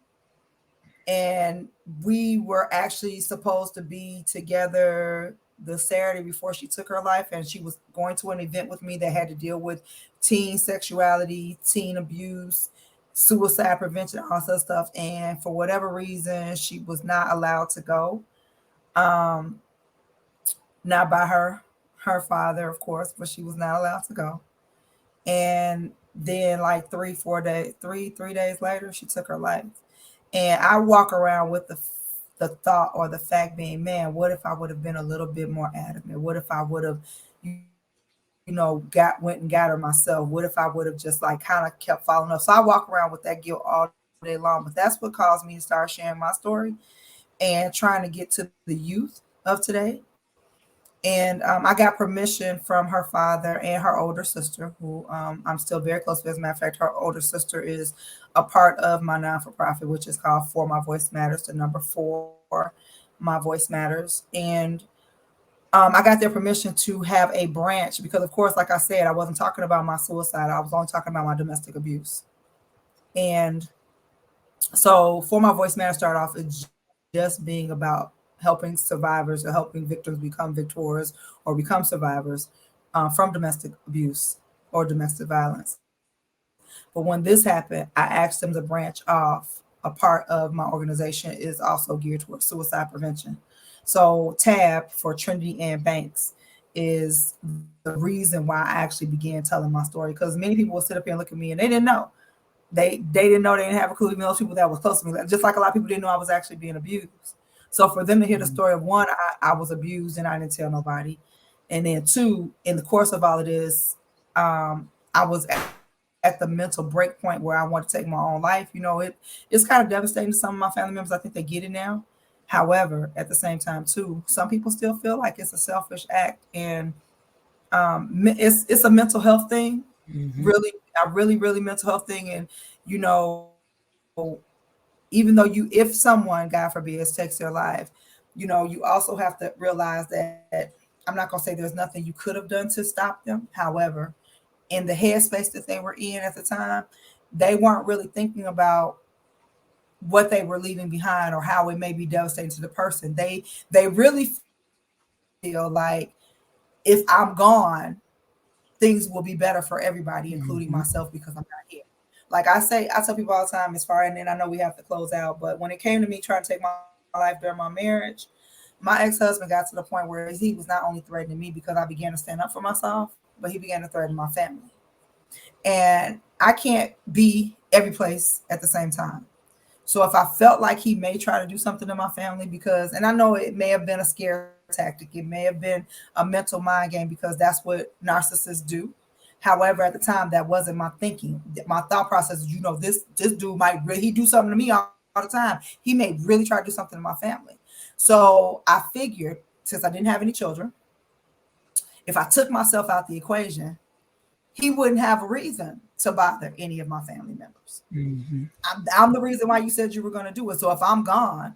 and we were actually supposed to be together the Saturday before she took her life, and she was going to an event with me that had to deal with teen sexuality, teen abuse, suicide prevention, all that stuff. And for whatever reason, she was not allowed to go. Um, Not by her father, of course, but she was not allowed to go. And then like 3 days later, she took her life. And I walk around with the thought or the fact being, man, what if I would have been a little bit more adamant? What if I would have, went and got her myself? What if I would have just like kind of kept following up? So I walk around with that guilt all day long. But that's what caused me to start sharing my story and trying to get to the youth of today. And I got permission from her father and her older sister, who I'm still very close with. As a matter of fact, her older sister is a part of my non-for-profit, which is called For My Voice Matters, the number 4, My Voice Matters. And I got their permission to have a branch because, of course, like I said, I wasn't talking about my suicide. I was only talking about my domestic abuse. And so For My Voice Matters started off as just being about helping survivors or helping victims become victors or become survivors from domestic abuse or domestic violence. But when this happened, I asked them to branch off. A part of my organization is also geared towards suicide prevention. So TAB for Trinity and Banks is the reason why I actually began telling my story, because many people would sit up here and look at me and they didn't know. They didn't know, they didn't have a clue, even those people that was close to me. Just like a lot of people didn't know I was actually being abused. So for them to hear the story of one, I was abused and I didn't tell nobody. And then two, in the course of all of this, I was at the mental break point where I wanted to take my own life. It's kind of devastating to some of my family members. I think they get it now. However, at the same time too, some people still feel like it's a selfish act, and it's a mental health thing, Mm-hmm. really, a really mental health thing. And you know, even though if someone, God forbid, takes their life, you also have to realize that I'm not gonna say there's nothing you could have done to stop them. However, in the headspace that they were in at the time, they weren't really thinking about what they were leaving behind or how it may be devastating to the person. They really feel like if I'm gone, things will be better for everybody, including myself, because I'm not Mm-hmm. here. Like I tell people all the time, as far, and then I know we have to close out, but when it came to me trying to take my life during my marriage, my ex-husband got to the point where he was not only threatening me because I began to stand up for myself, but he began to threaten my family. And I can't be every place at the same time. So if I felt like he may try to do something to my family, because, and I know it may have been a scare tactic, it may have been a mental mind game, because that's what narcissists do. However, at the time, that wasn't my thinking. My thought process is, this dude might really, he do something to me all the time. He may really try to do something to my family. So I figured, since I didn't have any children, if I took myself out the equation, he wouldn't have a reason to bother any of my family members. Mm-hmm. I'm the reason why you said you were going to do it. So if I'm gone,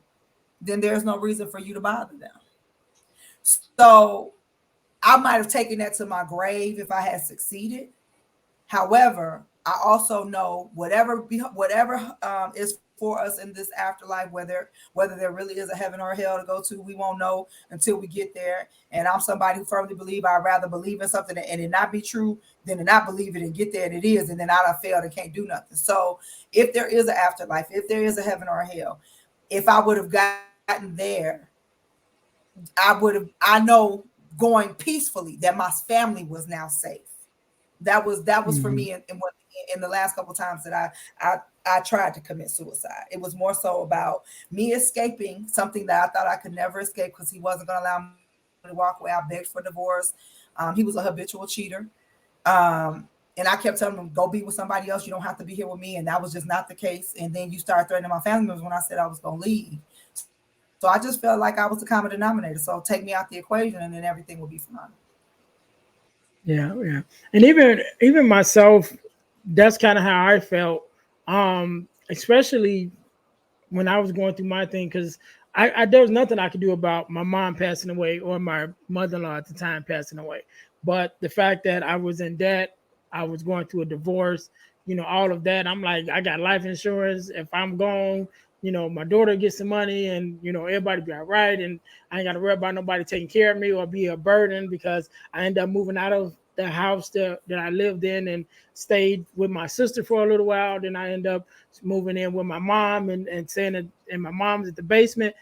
then there's no reason for you to bother them. So I might have taken that to my grave if I had succeeded. However, I also know whatever is for us in this afterlife, whether there really is a heaven or a hell to go to, we won't know until we get there. And I'm somebody who firmly believe I'd rather believe in something and it not be true than to not believe it and get there and it is, and then I done failed and can't do nothing. So if there is an afterlife, if there is a heaven or a hell, if I would have gotten there, I know going peacefully that my family was now safe. That was for Mm-hmm. me in the last couple of times that I tried to commit suicide. It was more so about me escaping something that I thought I could never escape, because he wasn't going to allow me to walk away. I begged for divorce. He was a habitual cheater. And I kept telling him, go be with somebody else. You don't have to be here with me. And that was just not the case. And then you start threatening my family members when I said I was going to leave. So I just felt like I was the common denominator. So take me out the equation and then everything will be fine. Yeah. And even myself, that's kind of how I felt. Especially when I was going through my thing, because I there was nothing I could do about my mom passing away or my mother-in-law at the time passing away. But the fact that I was in debt, I was going through a divorce, all of that. I'm like, I got life insurance. If I'm gone, my daughter gets some money, and everybody be all right, and I ain't got to worry about nobody taking care of me or be a burden, because I end up moving out of the house that I lived in and stayed with my sister for a little while. Then I end up moving in with my mom, and staying in my mom's at the basement,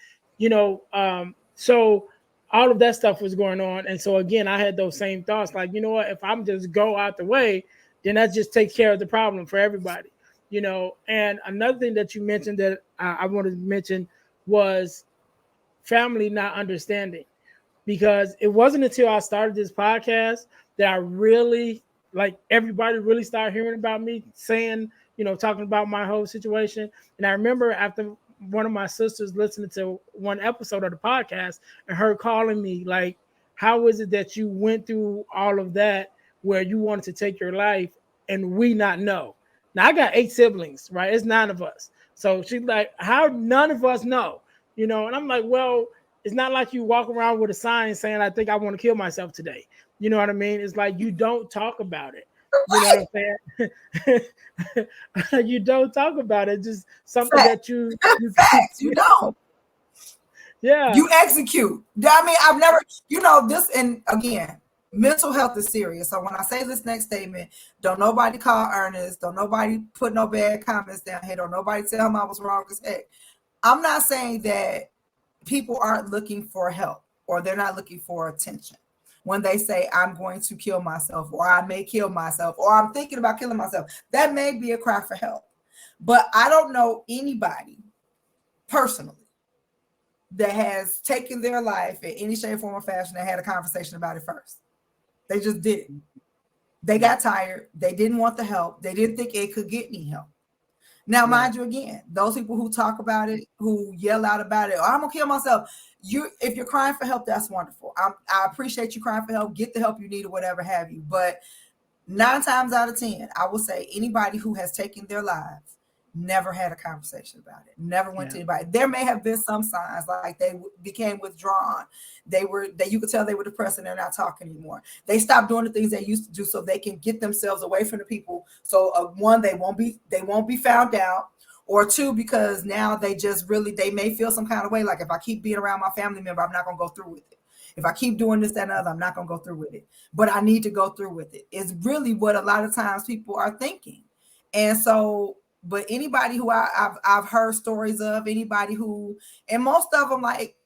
so all of that stuff was going on. And so again, I had those same thoughts, like, what, if I'm just go out the way, then that just takes care of the problem for everybody. And another thing that you mentioned that I wanted to mention was family not understanding, because it wasn't until I started this podcast that I really, like, everybody really started hearing about me saying, talking about my whole situation. And I remember after one of my sisters listening to one episode of the podcast and her calling me like, how is it that you went through all of that where you wanted to take your life and we not know? Now I got 8 siblings, right? It's 9 of us. So she's like, how none of us know? And I'm like, well, it's not like you walk around with a sign saying, I think I want to kill myself today. You know what I mean? It's like, you don't talk about it. You know Right. what I'm saying? You don't talk about it. Just something Facts. that you Facts. You don't. yeah. You execute. I mean, I've never, this, and again, mental health is serious. So when I say this next statement, don't nobody call Ernest, don't nobody put no bad comments down here, don't nobody tell him I was wrong as heck. I'm not saying that people aren't looking for help or they're not looking for attention. When they say, I'm going to kill myself, or I may kill myself, or I'm thinking about killing myself, that may be a cry for help. But I don't know anybody personally that has taken their life in any shape, form, or fashion and had a conversation about it first. They just didn't. They got tired. They didn't want the help. They didn't think it could get any help. Now, mind you, again, those people who talk about it, who yell out about it, I'm gonna kill myself. If you're crying for help, that's wonderful. I appreciate you crying for help. Get the help you need or whatever have you. But 9 times out of 10, I will say anybody who has taken their lives never had a conversation about it. Never went to anybody. There may have been some signs like they became withdrawn. You could tell they were depressed and they're not talking anymore. They stopped doing the things they used to do so they can get themselves away from the people. So one, they won't be found out, or 2, because now they may feel some kind of way. Like, if I keep being around my family member, I'm not going to go through with it. If I keep doing this, that, and other, I'm not going to go through with it. But I need to go through with it. It's really what a lot of times people are thinking. And so, but anybody who I've heard stories of, anybody who, and most of them, like,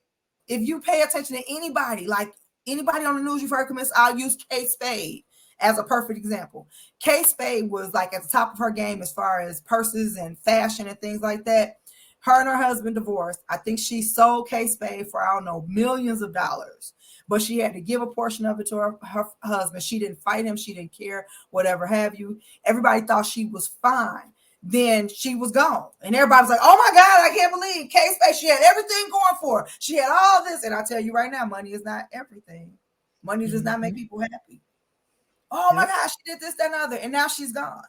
if you pay attention to anybody, like anybody on the news you've heard comments, I'll use Kate Spade as a perfect example. Kate Spade was like at the top of her game as far as purses and fashion and things like that. Her and her husband divorced. I think she sold Kate Spade for, I don't know, millions of dollars. But she had to give a portion of it to her husband. She didn't fight him. She didn't care, whatever have you. Everybody thought she was fine. Then she was gone. And everybody was like, oh my God, I can't believe Kate Spade. She had everything going for her. She had all this. And I tell you right now, money is not everything. Money does not make people happy. Oh my gosh, she did this, that, and other. And now she's gone.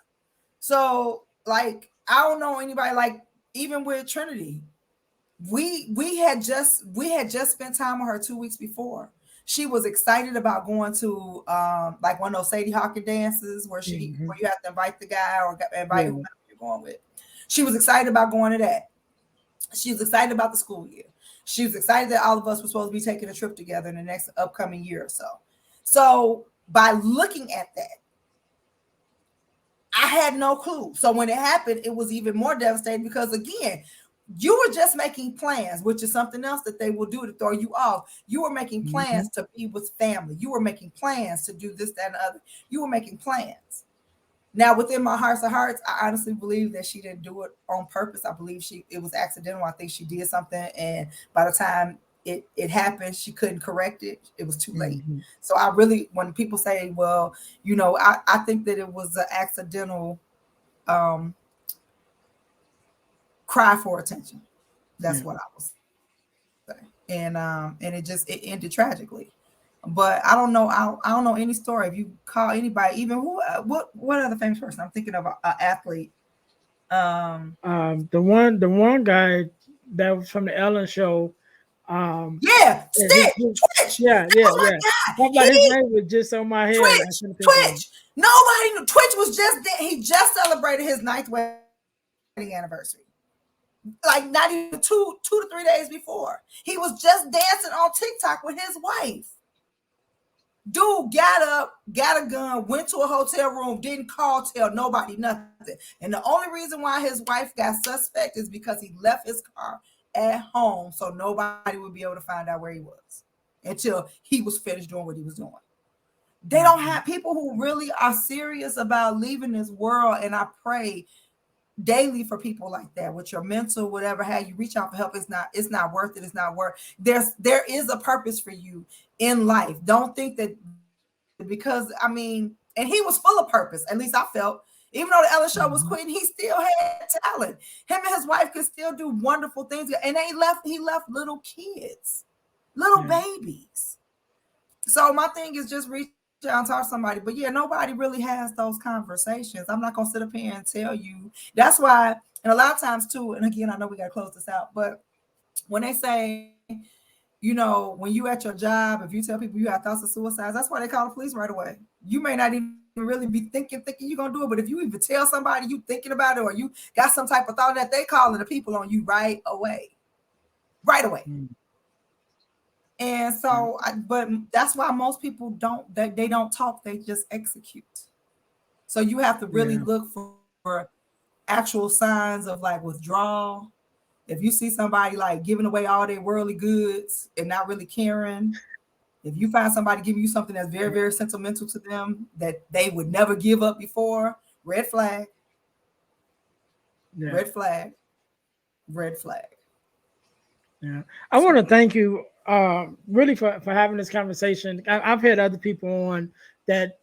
So, like, I don't know anybody, like, even with Trinity, we had just spent time with her 2 weeks before. She was excited about going to like one of those Sadie Hawkins dances where where you have to invite the guy or invite whoever you're going with. She was excited about going to that. She was excited about the school year. She was excited that all of us were supposed to be taking a trip together in the next upcoming year or so. So by looking at that, I had no clue. So when it happened, it was even more devastating because, again, you were just making plans, which is something else that they will do to throw you off. You were making plans to be with family. You were making plans to do this, that, and the other. You were making plans. Now, within my hearts of hearts, I honestly believe that she didn't do it on purpose. I believe it was accidental. I think she did something, and by the time it happened, she couldn't correct it. It was too late. So I really, when people say, well, I think that it was an accidental cry for attention. That's what I was saying. And it ended tragically. But I don't know. I don't know any story. If you call anybody, even what other famous person? I'm thinking of an athlete. The one guy that was from the Ellen show. Stitch. Twitch. Yeah. Oh my God. His name was just on my head. Twitch. Nobody knew. Twitch was he just celebrated his 9th wedding anniversary. Like not even two to 3 days before. He was just dancing on TikTok with his wife. Dude got up, got a gun, went to a hotel room, didn't call, tell nobody nothing. And the only reason why his wife got suspect is because he left his car at home so nobody would be able to find out where he was until he was finished doing what he was doing. They don't have people who really are serious about leaving this world, and I pray daily for people like that with your mental whatever, how you reach out for help. It's not worth it. It's not worth. There is a purpose for you in life. Don't think that because and he was full of purpose, at least I felt. Even though the Ellen show was quitting, he still had talent. Him and his wife could still do wonderful things, and he left little kids, little babies. So my thing is just reach out and talk to somebody. But yeah, nobody really has those conversations. I'm not gonna sit up here and tell you. That's why, and a lot of times too, and again, I know we gotta close this out, but when they say, when you at your job, if you tell people you have thoughts of suicides, that's why they call the police right away. You may not even really be thinking you're gonna do it, but if you even tell somebody you thinking about it, or you got some type of thought, that they calling the people on you right away. And so, but that's why most people they don't talk, they just execute. So you have to really look for actual signs of like withdrawal. If you see somebody like giving away all their worldly goods and not really caring, if you find somebody giving you something that's very, very sentimental to them that they would never give up before, red flag. Red flag. Red flag. Yeah. I want to thank you really for having this conversation. I've had other people on that,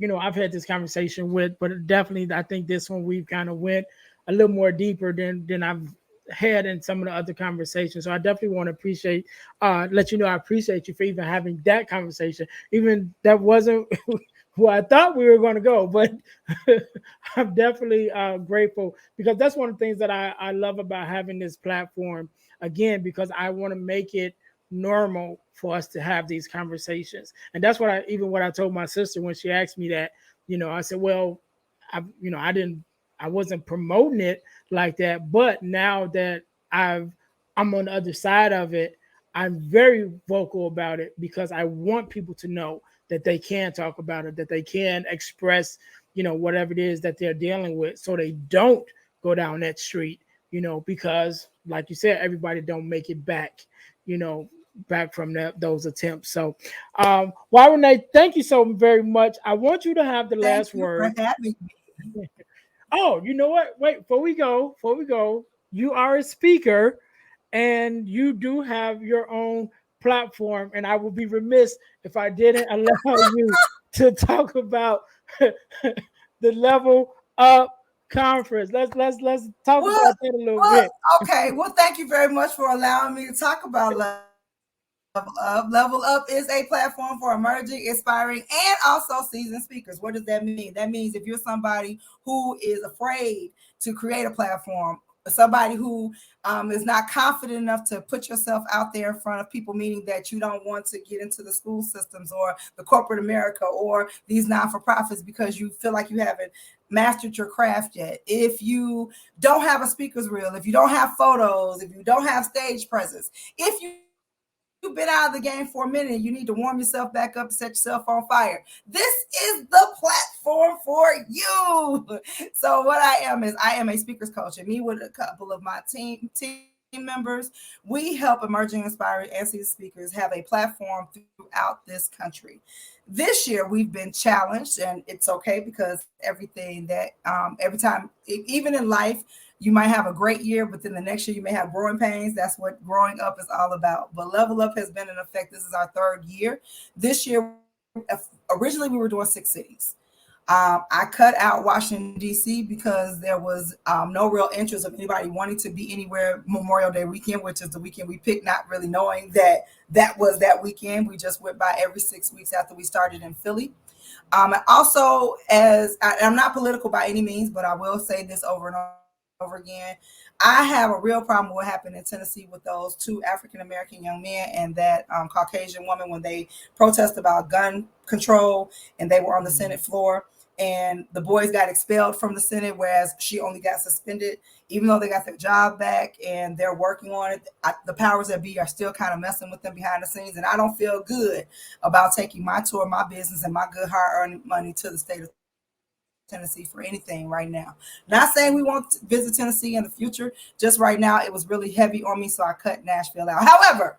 I've had this conversation with, but definitely I think this one we've kind of went a little more deeper than I've had in some of the other conversations. So I definitely want to let you know I appreciate you for even having that conversation. Even that wasn't where I thought we were going to go, but I'm definitely grateful, because that's one of the things that I love about having this platform, again, because I want to make it normal for us to have these conversations. And that's what I told my sister when she asked me that. I said, well, I wasn't promoting it like that, but now that I'm on the other side of it, I'm very vocal about it, because I want people to know that they can talk about it, that they can express, whatever it is that they're dealing with, so they don't go down that street, because like you said, everybody don't make it back, back from those attempts. So, Renee, thank you so very much. I want you to have the last word. For having me. Oh, you know what? Wait, before we go, you are a speaker and you do have your own platform. And I would be remiss if I didn't allow you to talk about the Level Up conference. Let's talk about that a little bit. Okay. Well, thank you very much for allowing me to talk about Level Up. Level Up is a platform for emerging, aspiring, and also seasoned speakers. What does that mean? That means if you're somebody who is afraid to create a platform, somebody who is not confident enough to put yourself out there in front of people, meaning that you don't want to get into the school systems or the corporate America or these non-for-profits because you feel like you haven't mastered your craft yet. If you don't have a speaker's reel, if you don't have photos, if you don't have stage presence, if you've been out of the game for a minute, you need to warm yourself back up, set yourself on fire, this is the platform for you. So what I am a speakers coach, and me with a couple of my team members, we help emerging, aspiring, and seasoned speakers have a platform throughout this country. This year we've been challenged, and it's okay, because everything that every time, even in life, you might have a great year, but then the next year you may have growing pains. That's what growing up is all about. But Level Up has been in effect. This is our 3rd year. This year, originally we were doing 6 cities. I cut out Washington, D.C. because there was no real interest of anybody wanting to be anywhere Memorial Day weekend, which is the weekend we picked, not really knowing that was that weekend. We just went by every 6 weeks after we started in Philly. Also, I'm not political by any means, but I will say this over and over again. I have a real problem with what happened in Tennessee with those 2 African-American young men and that Caucasian woman when they protested about gun control and they were on the Senate floor. and the boys got expelled from the Senate, whereas she only got suspended, even though they got their job back and they're working on it. The powers that be are still kind of messing with them behind the scenes, and I don't feel good about taking my tour, my business, and my good hard-earned money to the state of Tennessee for anything right now. Not saying we won't visit Tennessee in the future. Just right now, it was really heavy on me, so I cut Nashville out. However,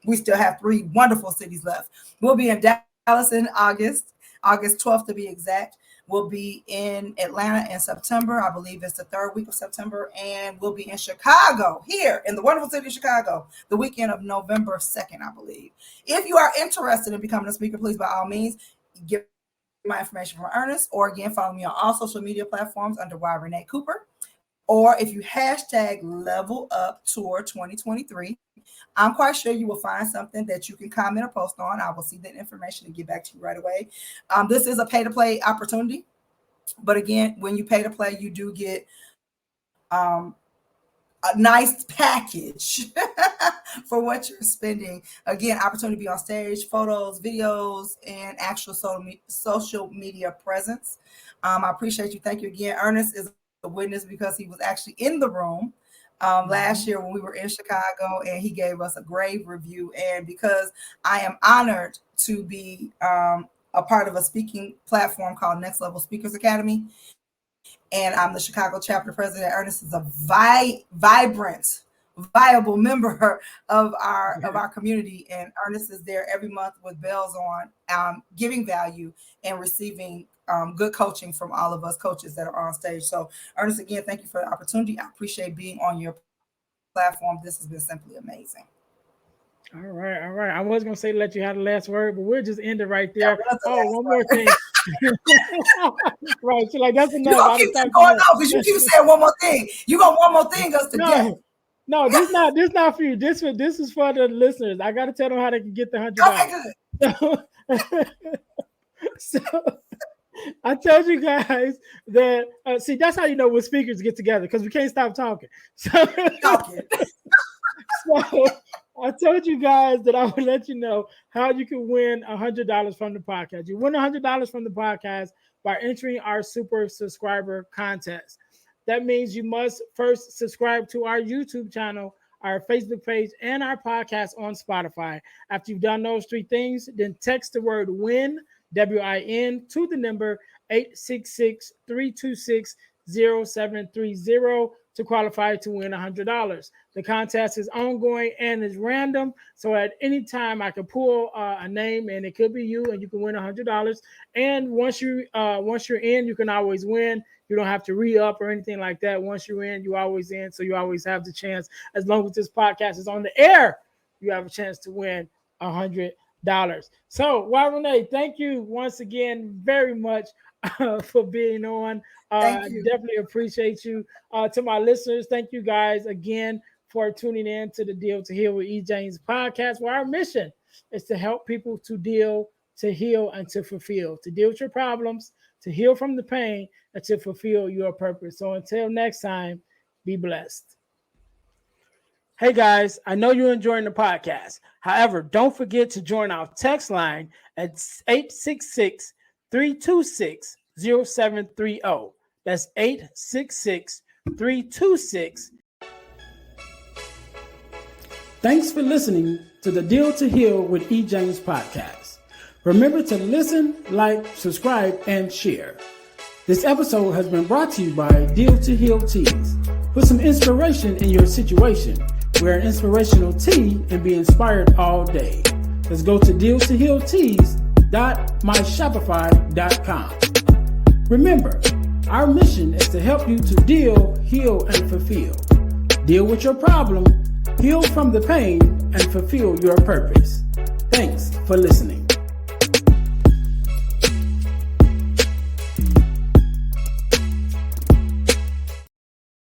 we still have 3 wonderful cities left. We'll be in Dallas in August 12th to be exact. We'll be in Atlanta in September. I believe it's the 3rd week of September. And we'll be in Chicago, here in the wonderful city of Chicago, the weekend of November 2nd, I believe. If you are interested in becoming a speaker, please, by all means, get my information from Ernest, or again, follow me on all social media platforms under Renee Cooper. Or if you hashtag Level Up Tour 2023, I'm quite sure you will find something that you can comment or post on. I will see that information and get back to you right away. This is a pay-to-play opportunity. But again, when you pay to play, you do get a nice package for what you're spending. Again, opportunity to be on stage, photos, videos, and actual social media presence. I appreciate you. Thank you again. Ernest is a witness because he was actually in the room last year when we were in Chicago, and he gave us a great review. And because I am honored to be a part of a speaking platform called Next Level Speakers Academy, and I'm the Chicago chapter president, Ernest is a vibrant, viable member of our community, and Ernest is there every month with bells on, giving value and receiving good coaching from all of us coaches that are on stage. So Ernest, again, thank you for the opportunity. I appreciate being on your platform. This has been simply amazing. All right. I was gonna say let you have the last word, but we'll just end it right there. One more thing. Right, so like that's enough. You gonna keep going on because you keep saying one more thing. You gonna one more thing us to get. No, this not for you. This is for the listeners. I gotta tell them how they can get the $100. Okay, good. So I told you guys that see, that's how you know when speakers get together, because we can't stop talking. So I told you guys that I would let you know how you can win $100 from the podcast. You win $100 from the podcast by entering our super subscriber contest. That means you must first subscribe to our YouTube channel, our Facebook page, and our podcast on Spotify. After you've done those 3 things, then text the word WIN, WIN, to the number 866-326-0730 to qualify to win $100. The contest is ongoing and is random, so at any time I can pull a name and it could be you, and you can win $100. And once you're in, you can always win. You don't have to re-up or anything like that. Once you're in, you're always in, so you always have the chance. As long as this podcast is on the air, you have a chance to win $100. So, Renee, thank you once again very much for being on. I definitely appreciate you. To my listeners, thank you guys again for tuning in to the Deal to Heal with E. James podcast, where our mission is to help people to deal, to heal, and to fulfill, to deal with your problems, to heal from the pain, and to fulfill your purpose. So until next time, be blessed. Hey guys, I know you're enjoying the podcast. However, don't forget to join our text line at 866-326-0730. That's 866-326. Thanks for listening to the Deal to Heal with E. James podcast. Remember to listen, like, subscribe, and share. This episode has been brought to you by Deal to Heal Teas. Put some inspiration in your situation. Wear an inspirational tea and be inspired all day. Let's go to dealtohealteas.myshopify.com. Remember, our mission is to help you to deal, heal, and fulfill. Deal with your problem, heal from the pain, and fulfill your purpose. Thanks for listening.